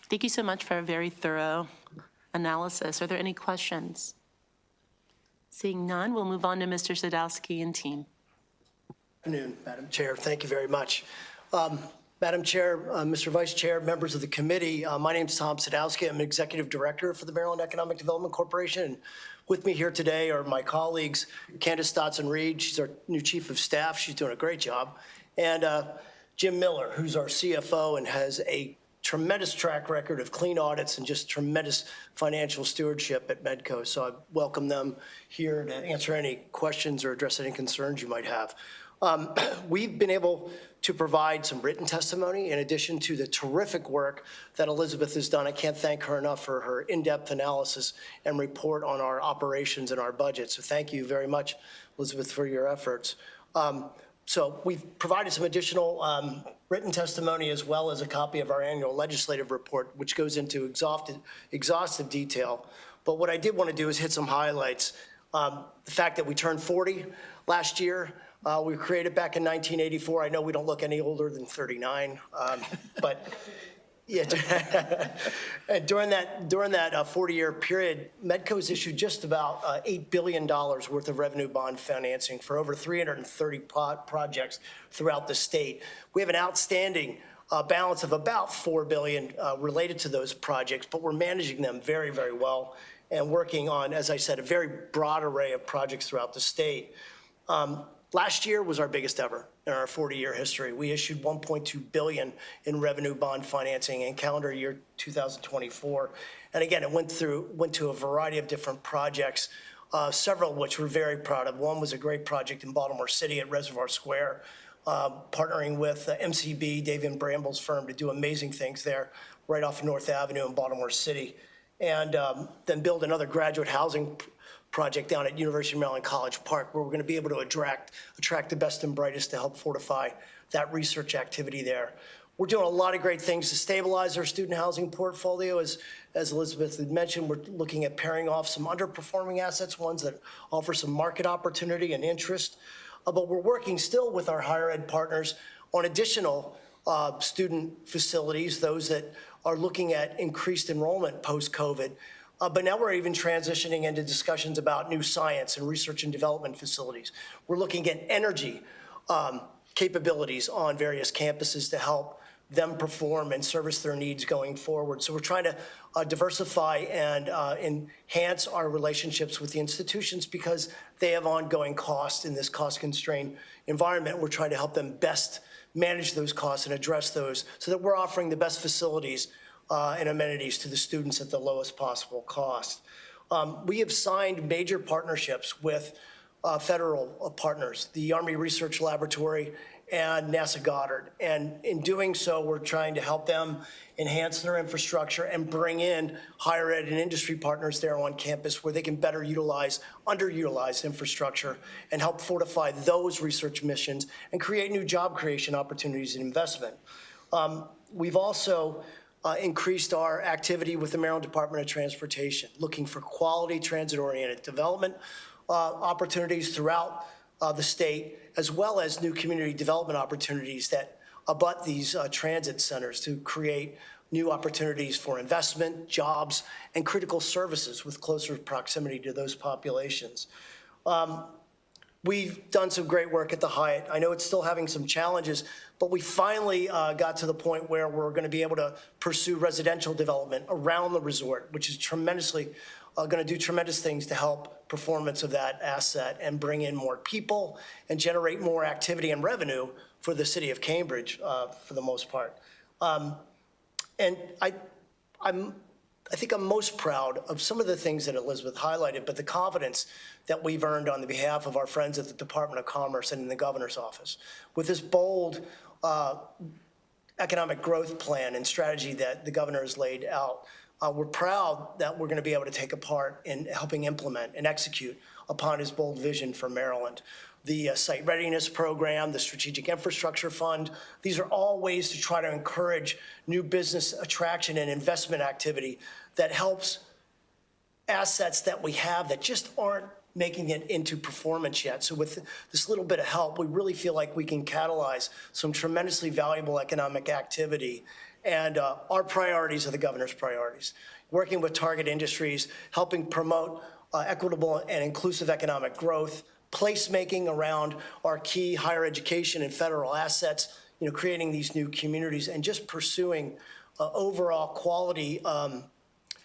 Thank you so much for a very thorough analysis. Are there any questions? Seeing none, we'll move on to Mr. Sadowski and team. Good afternoon, Madam Chair. Thank you very much. Madam Chair, Mr. Vice Chair, members of the committee, my name is Tom Sadowski. I'm Executive Director for the Maryland Economic Development Corporation. And with me here today are my colleagues, Candace Dotson-Reed. She's our new Chief of Staff. She's doing a great job. And Jim Miller, who's our CFO and has a tremendous track record of clean audits and just tremendous financial stewardship at Medco. So I welcome them here to answer any questions or address any concerns you might have. We've been able to provide some written testimony in addition to the terrific work that Elizabeth has done. I can't thank her enough for her in-depth analysis and report on our operations and our budget. So thank you very much, Elizabeth, for your efforts. So we've provided some additional written testimony as well as a copy of our annual legislative report, which goes into exhaustive detail. But what I did want to do is hit some highlights. The fact that we turned 40 last year. We were created back in 1984. I know we don't look any older than 39, but yeah. during that 40-year period, Medco's issued just about $8 billion worth of revenue bond financing for over 330 projects throughout the state. We have an outstanding balance of about $4 billion related to those projects, but we're managing them very, very well and working on, as I said, a very broad array of projects throughout the state. Last year was our biggest ever in our 40-year history. We issued $1.2 billion in revenue bond financing in calendar year 2024. And again, it went to a variety of different projects, several of which we're very proud of. One was a great project in Baltimore City at Reservoir Square, partnering with MCB, David Bramble's firm, to do amazing things there right off North Avenue in Baltimore City. And then build another graduate housing project down at University of Maryland College Park, where we're going to be able to attract the best and brightest to help fortify that research activity there. We're doing a lot of great things to stabilize our student housing portfolio. As Elizabeth had mentioned, we're looking at paring off some underperforming assets, ones that offer some market opportunity and interest. But we're working still with our higher ed partners on additional student facilities, those that are looking at increased enrollment post-COVID. But now we're even transitioning into discussions about new science and research and development facilities. We're looking at energy capabilities on various campuses to help them perform and service their needs going forward. So we're trying to diversify and enhance our relationships with the institutions because they have ongoing costs in this cost-constrained environment. We're trying to help them best manage those costs and address those so that we're offering the best facilities and amenities to the students at the lowest possible cost. We have signed major partnerships with federal partners, the Army Research Laboratory and NASA Goddard. And in doing so, we're trying to help them enhance their infrastructure and bring in higher ed and industry partners there on campus where they can better utilize underutilized infrastructure and help fortify those research missions and create new job creation opportunities and investment. We've also increased our activity with the Maryland Department of Transportation, looking for quality transit-oriented development opportunities throughout the state, as well as new community development opportunities that abut these transit centers to create new opportunities for investment, jobs, and critical services with closer proximity to those populations. We've done some great work at the Hyatt. I know it's still having some challenges, but we finally got to the point where we're going to be able to pursue residential development around the resort, which is tremendously going to do tremendous things to help performance of that asset and bring in more people and generate more activity and revenue for the city of Cambridge for the most part. And I think I'm most proud of some of the things that Elizabeth highlighted, but the confidence that we've earned on the behalf of our friends at the Department of Commerce and in the governor's office. With this bold economic growth plan and strategy that the governor has laid out, we're proud that we're going to be able to take a part in helping implement and execute upon his bold vision for Maryland. The Site Readiness Program, the Strategic Infrastructure Fund, these are all ways to try to encourage new business attraction and investment activity that helps assets that we have that just aren't making it into performance yet. So with this little bit of help, we really feel like we can catalyze some tremendously valuable economic activity. And our priorities are the governor's priorities. Working with target industries, helping promote equitable and inclusive economic growth, placemaking around our key higher education and federal assets, creating these new communities, and just pursuing overall quality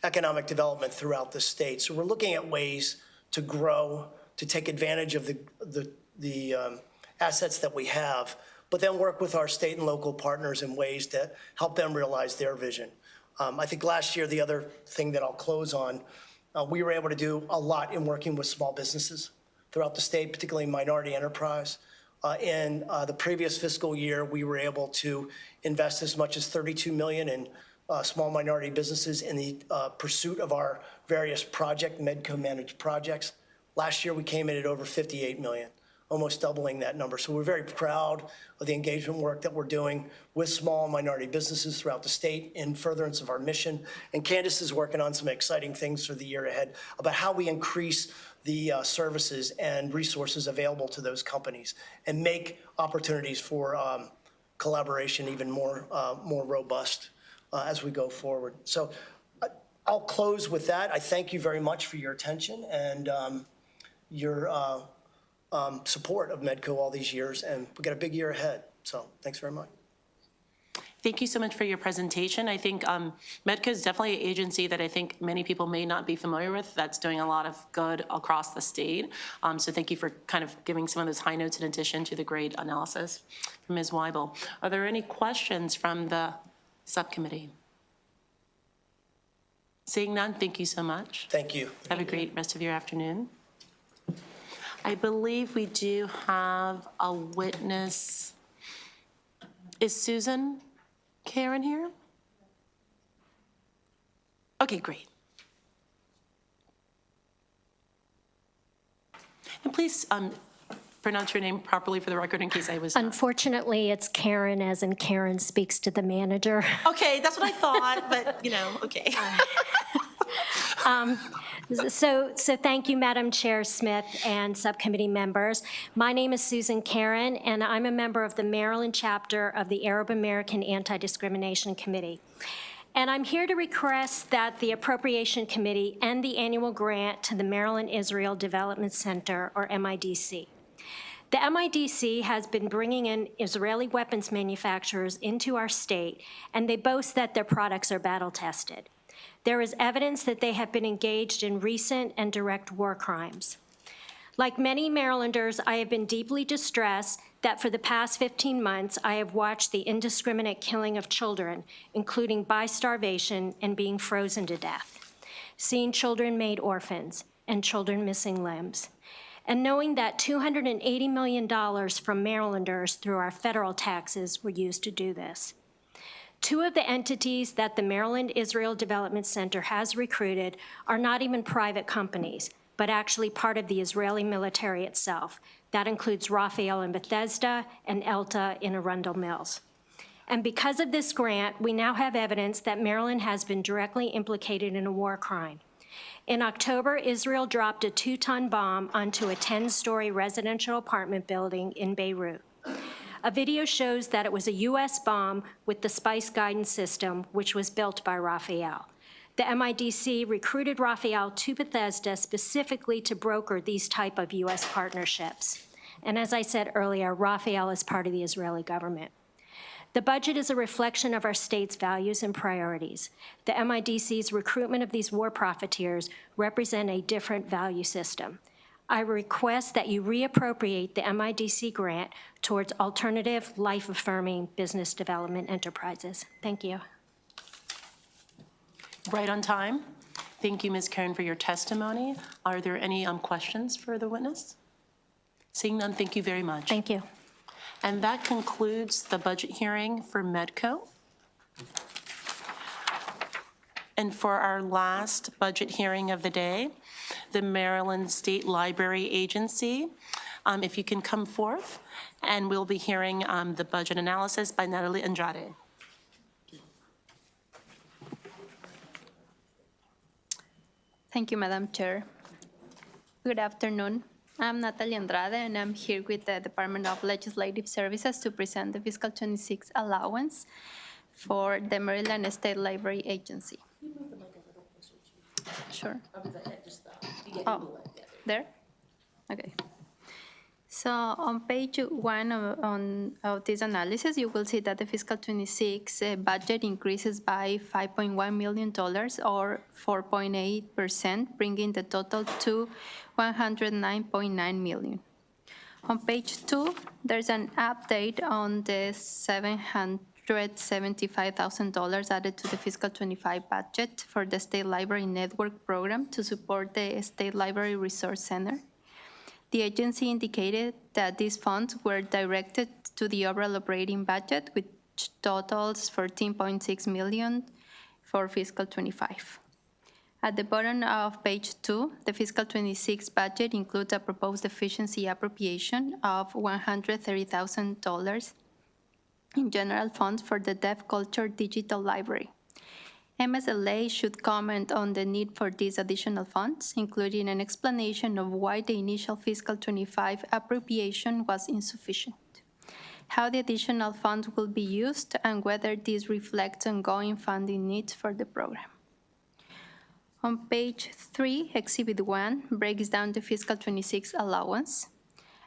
economic development throughout the state. So we're looking at ways to grow, to take advantage of the assets that we have, but then work with our state and local partners in ways to help them realize their vision. I think last year, the other thing that I'll close on, we were able to do a lot in working with small businesses throughout the state, particularly minority enterprise. In the previous fiscal year, we were able to invest as much as $32 million in small minority businesses in the pursuit of our various Medco managed projects. Last year, we came in at over $58 million, almost doubling that number. So we're very proud of the engagement work that we're doing with small minority businesses throughout the state in furtherance of our mission. And Candace is working on some exciting things for the year ahead about how we increase the services and resources available to those companies and make opportunities for collaboration even more robust as we go forward. So I'll close with that. I thank you very much for your attention and your support of Medco all these years, and we've got a big year ahead. So thanks very much. Thank you so much for your presentation. I think Medco is definitely an agency that I think many people may not be familiar with that's doing a lot of good across the state. So thank you for kind of giving some of those high notes in addition to the great analysis from Ms. Weibel. Are there any questions from the subcommittee? Seeing none, thank you so much. Thank you. Have a great rest of your afternoon. I believe we do have a witness. Is Susan Karen here? Okay, great. And please pronounce your name properly for the record in case I was not? Unfortunately, it's Karen, as in Karen speaks to the manager. Okay, that's what I thought, but, okay. So thank you, Madam Chair Smith and subcommittee members. My name is Susan Karen, and I'm a member of the Maryland chapter of the Arab American Anti-Discrimination Committee. And I'm here to request that the Appropriation Committee end the annual grant to the Maryland Israel Development Center, or MIDC. The MIDC has been bringing in Israeli weapons manufacturers into our state, and they boast that their products are battle-tested. There is evidence that they have been engaged in recent and direct war crimes. Like many Marylanders, I have been deeply distressed that for the past 15 months, I have watched the indiscriminate killing of children, including by starvation and being frozen to death, seeing children made orphans and children missing limbs, and knowing that $280 million from Marylanders through our federal taxes were used to do this. Two of the entities that the Maryland Israel Development Center has recruited are not even private companies, but actually part of the Israeli military itself. That includes Raphael in Bethesda and Elta in Arundel Mills. And because of this grant, we now have evidence that Maryland has been directly implicated in a war crime. In October, Israel dropped a 2-ton bomb onto a 10-story residential apartment building in Beirut. A video shows that it was a U.S. bomb with the Spice Guidance System, which was built by Raphael. The MIDC recruited Raphael to Bethesda specifically to broker these type of U.S. partnerships. And as I said earlier, Raphael is part of the Israeli government. The budget is a reflection of our state's values and priorities. The MIDC's recruitment of these war profiteers represent a different value system. I request that you reappropriate the MIDC grant towards alternative, life-affirming business development enterprises. Thank you. Right on time. Thank you, Ms. Karen, for your testimony. Are there any questions for the witness? Seeing none, thank you very much. Thank you. And that concludes the budget hearing for Medco. And for our last budget hearing of the day, the Maryland State Library Agency, if you can come forth, and we'll be hearing the budget analysis by Natalie Andrade. Thank you, Madam Chair. Good afternoon. I'm Natalie Andrade, and I'm here with the Department of Legislative Services to present the fiscal 26 allowance for the Maryland State Library Agency. Sure. Oh, there? Okay. So on page 1 of this analysis, you will see that the fiscal 26 budget increases by $5.1 million or 4.8%, bringing the total to $109.9 million. On page 2, there's an update on the $775,000 added to the fiscal 25 budget for the State Library Network program to support the State Library Resource Center. The agency indicated that these funds were directed to the overall operating budget, which totals $14.6 million for fiscal 25. At the bottom of page 2, the fiscal 26 budget includes a proposed efficiency appropriation of $130,000 in general funds for the Deaf Culture Digital Library. MSLA should comment on the need for these additional funds, including an explanation of why the initial fiscal 25 appropriation was insufficient, how the additional funds will be used, and whether this reflects ongoing funding needs for the program. On page 3, Exhibit 1 breaks down the fiscal 26 allowance.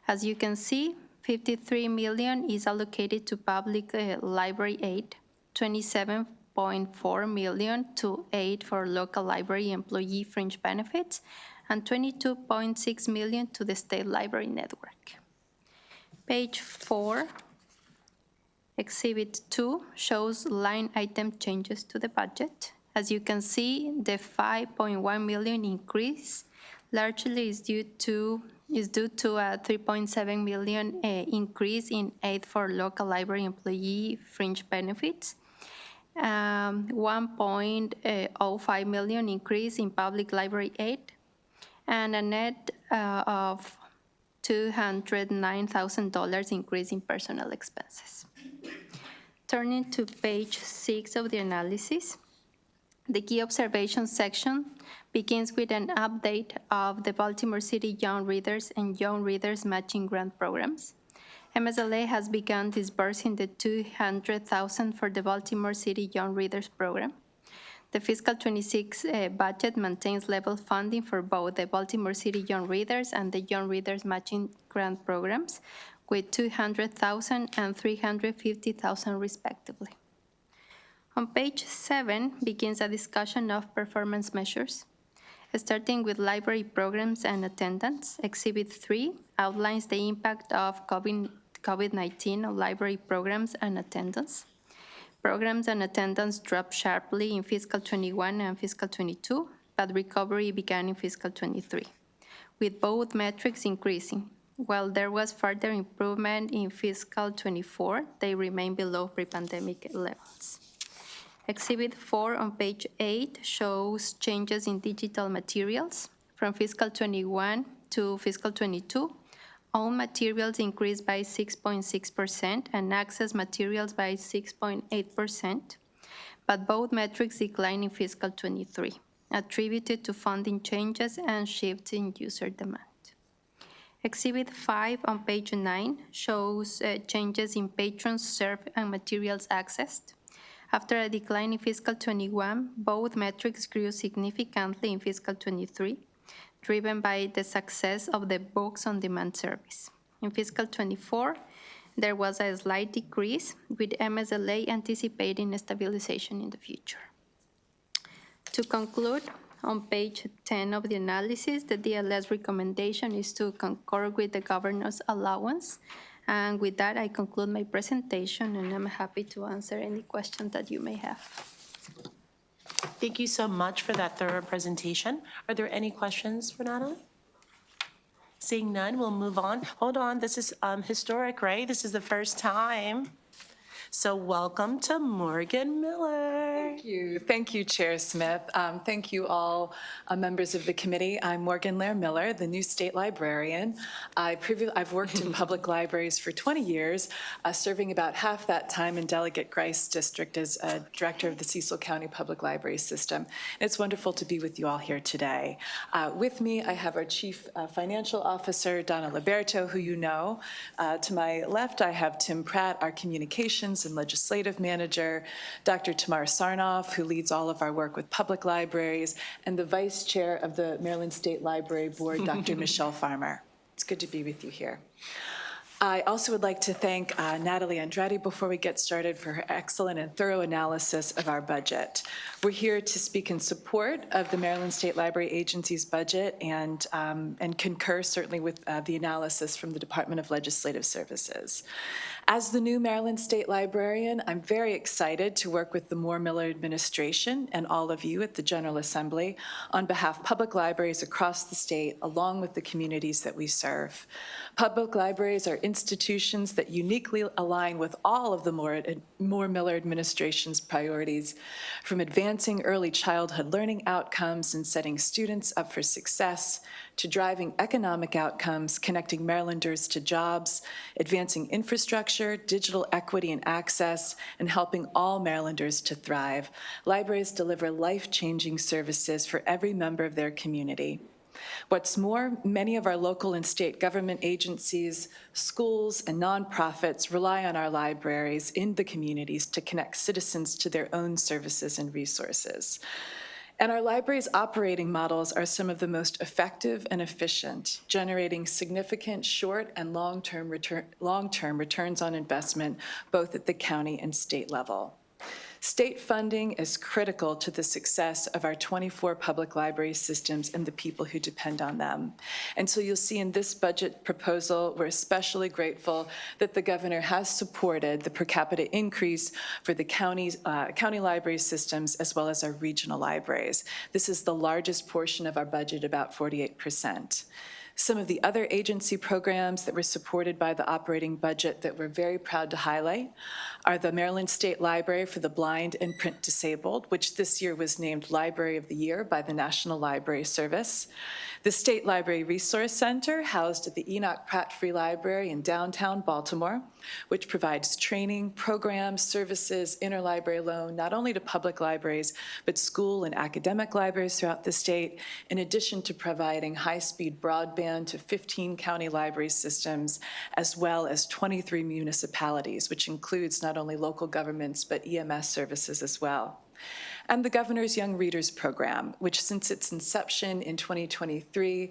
As you can see, $53 million is allocated to public library aid, $27.4 million to aid for local library employee fringe benefits, and $22.6 million to the State Library Network. Page 4, Exhibit 2 shows line item changes to the budget. As you can see, the $5.1 million increase largely is due to a $3.7 million increase in aid for local library employee fringe benefits, $1.05 million increase in public library aid, and a net of $209,000 increase in personnel expenses. Turning to page 6 of the analysis, the key observations section begins with an update of the Baltimore City Young Readers and Young Readers Matching Grant programs. MSLA has begun disbursing the $200,000 for the Baltimore City Young Readers program. The fiscal 26 budget maintains level funding for both the Baltimore City Young Readers and the Young Readers Matching Grant programs, with $200,000 and $350,000 respectively. On page 7 begins a discussion of performance measures. Starting with library programs and attendance, Exhibit 3 outlines the impact of COVID-19 on library programs and attendance. Programs and attendance dropped sharply in fiscal 21 and fiscal 22, but recovery began in fiscal 23, with both metrics increasing. While there was further improvement in fiscal 24, they remain below pre-pandemic levels. Exhibit 4 on page 8 shows changes in digital materials. From fiscal 21 to fiscal 22, owned materials increased by 6.6% and access materials by 6.8%, but both metrics declined in fiscal 23, attributed to funding changes and shifts in user demand. Exhibit 5 on page 9 shows changes in patrons served and materials accessed. After a decline in fiscal 21, both metrics grew significantly in fiscal 23, driven by the success of the Books on Demand service. In fiscal 24, there was a slight decrease, with MSLA anticipating stabilization in the future. To conclude, on page 10 of the analysis, the DLS recommendation is to concur with the governor's allowance. And with that, I conclude my presentation, and I'm happy to answer any questions that you may have. Thank you so much for that thorough presentation. Are there any questions for Natalie? Seeing none, we'll move on. Hold on, this is historic, right? This is the first time. So welcome to Morgan Miller. Thank you, Chair Smith. Thank you all members of the committee. I'm Morgan Miller, the new state librarian. I've worked in public libraries for 20 years, serving about half that time in Delegate Grice District as director of the Cecil County Public Library System. It's wonderful to be with you all here today. With me, I have our Chief Financial Officer, Donna Liberto, who you know. To my left, I have Tim Pratt, our Communications and Legislative Manager, Dr. Tamar Sarnoff, who leads all of our work with public libraries, and the Vice Chair of the Maryland State Library Board, Dr. Michelle Farmer. It's good to be with you here. I also would like to thank Natalie Andretti before we get started for her excellent and thorough analysis of our budget. We're here to speak in support of the Maryland State Library Agency's budget and concur certainly with the analysis from the Department of Legislative Services. As the new Maryland State Librarian, I'm very excited to work with the Moore Miller administration and all of you at the General Assembly on behalf of public libraries across the state, along with the communities that we serve. Public libraries are institutions that uniquely align with all of the Moore Miller administration's priorities, from advancing early childhood learning outcomes and setting students up for success, to driving economic outcomes, connecting Marylanders to jobs, advancing infrastructure, digital equity and access, and helping all Marylanders to thrive. Libraries deliver life-changing services for every member of their community. What's more, many of our local and state government agencies, schools, and nonprofits rely on our libraries in the communities to connect citizens to their own services and resources. And our libraries' operating models are some of the most effective and efficient, generating significant short and long-term returns on investment, both at the county and state level. State funding is critical to the success of our 24 public library systems and the people who depend on them. And so you'll see in this budget proposal, we're especially grateful that the governor has supported the per capita increase for the county library systems as well as our regional libraries. This is the largest portion of our budget, about 48%. Some of the other agency programs that were supported by the operating budget that we're very proud to highlight are the Maryland State Library for the Blind and Print Disabled, which this year was named Library of the Year by the National Library Service. The State Library Resource Center, housed at the Enoch Pratt Free Library in downtown Baltimore, which provides training, programs, services, interlibrary loan, not only to public libraries, but school and academic libraries throughout the state, in addition to providing high-speed broadband to 15 county library systems, as well as 23 municipalities, which includes not only local governments, but EMS services as well. And the Governor's Young Readers Program, which since its inception in 2023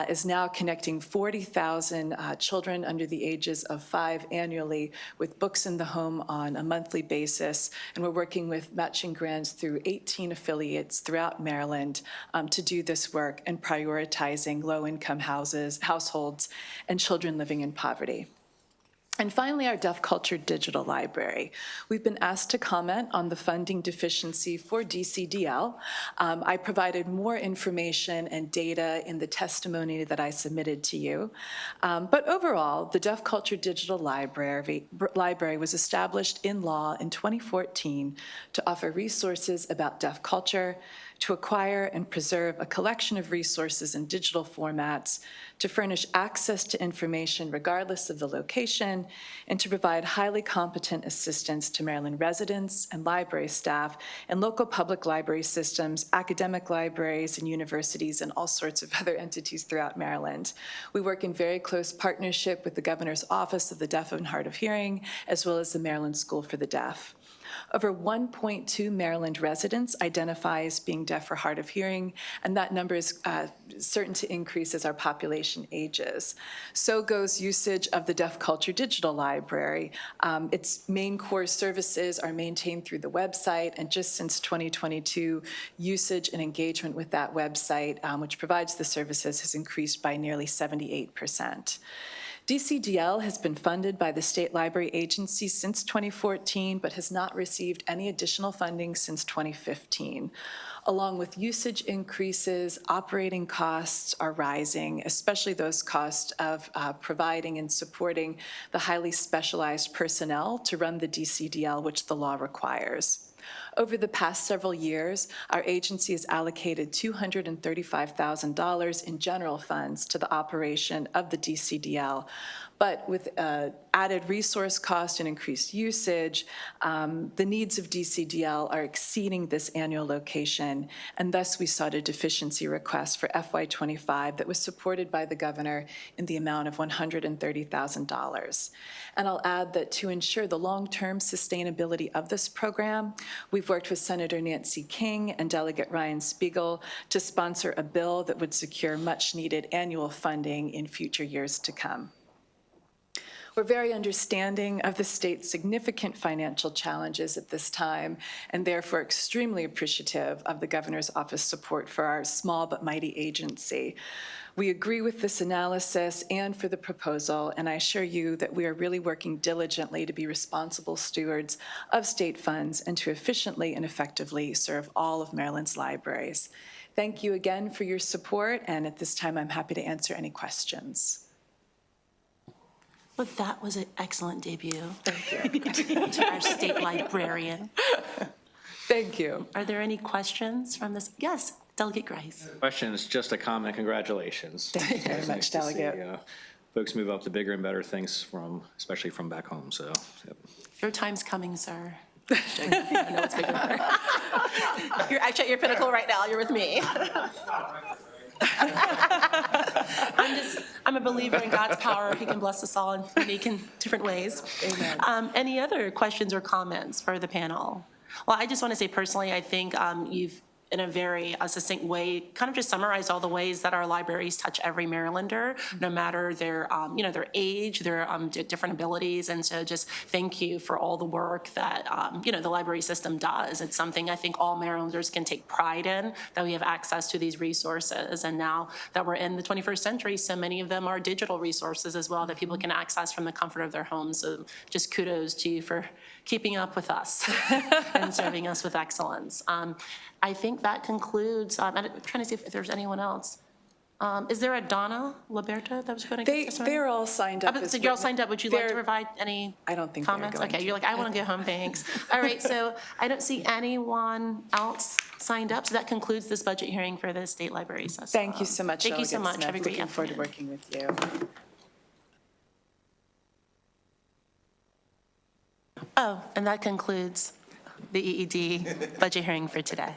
is now connecting 40,000 children under the ages of 5 annually with books in the home on a monthly basis. And we're working with matching grants through 18 affiliates throughout Maryland to do this work and prioritizing low-income households and children living in poverty. And finally, our Deaf Culture Digital Library. We've been asked to comment on the funding deficiency for DCDL. I provided more information and data in the testimony that I submitted to you. But overall, the Deaf Culture Digital Library was established in law in 2014 to offer resources about deaf culture, to acquire and preserve a collection of resources in digital formats, to furnish access to information regardless of the location, and to provide highly competent assistance to Maryland residents and library staff and local public library systems, academic libraries and universities, and all sorts of other entities throughout Maryland. We work in very close partnership with the Governor's Office of the Deaf and Hard of Hearing, as well as the Maryland School for the Deaf. Over 1.2 Maryland residents identify as being deaf or hard of hearing, and that number is certain to increase as our population ages. So goes usage of the Deaf Culture Digital Library. Its main core services are maintained through the website, and just since 2022, usage and engagement with that website, which provides the services, has increased by nearly 78%. DCDL has been funded by the State Library Agency since 2014, but has not received any additional funding since 2015. Along with usage increases, operating costs are rising, especially those costs of providing and supporting the highly specialized personnel to run the DCDL, which the law requires. Over the past several years, our agency has allocated $235,000 in general funds to the operation of the DCDL. But with added resource cost and increased usage, the needs of DCDL are exceeding this annual location, and thus we sought a deficiency request for FY25 that was supported by the Governor in the amount of $130,000. And I'll add that to ensure the long-term sustainability of this program, we've worked with Senator Nancy King and Delegate Ryan Spiegel to sponsor a bill that would secure much-needed annual funding in future years to come. We're very understanding of the state's significant financial challenges at this time, and therefore extremely appreciative of the Governor's Office support for our small but mighty agency. We agree with this analysis and for the proposal, and I assure you that we are really working diligently to be responsible stewards of state funds and to efficiently and effectively serve all of Maryland's libraries. Thank you again for your support, and at this time I'm happy to answer any questions. Well, that was an excellent debut. Thank you. To our state librarian. Thank you. Are there any questions from this? Yes, Delegate Grice. Questions, just a comment, congratulations. Thank you very much, Delegate. Folks move up to bigger and better things especially from back home, so. Yep. Your time's coming, sir. I know it's bigger and better. You're actually at your pinnacle right now, you're with me. I'm a believer in God's power. He can bless us all in unique and different ways. Amen. Any other questions or comments for the panel? Well, I just want to say personally, I think you've, in a very succinct way, kind of just summarized all the ways that our libraries touch every Marylander, no matter their, their age, their different abilities. And so just thank you for all the work that, the library system does. It's something I think all Marylanders can take pride in, that we have access to these resources. And now that we're in the 21st century, so many of them are digital resources as well that people can access from the comfort of their homes. So just kudos to you for keeping up with us and serving us with excellence. I think that concludes, I'm trying to see if there's anyone else. Is there a Donna Liberta that was going to give testimony? They're all signed up. So you're all signed up. Would you like to They're- provide any I don't think they're comments? going Okay, to. you're like, I want to go home, thanks. All right, so I don't see anyone else signed up, so that concludes this budget hearing for the State Library System. Thank you so much, Thank you so Delegate much. Have a Smith. great Looking forward to afternoon. working with you. Oh, and that concludes the EED budget hearing for today.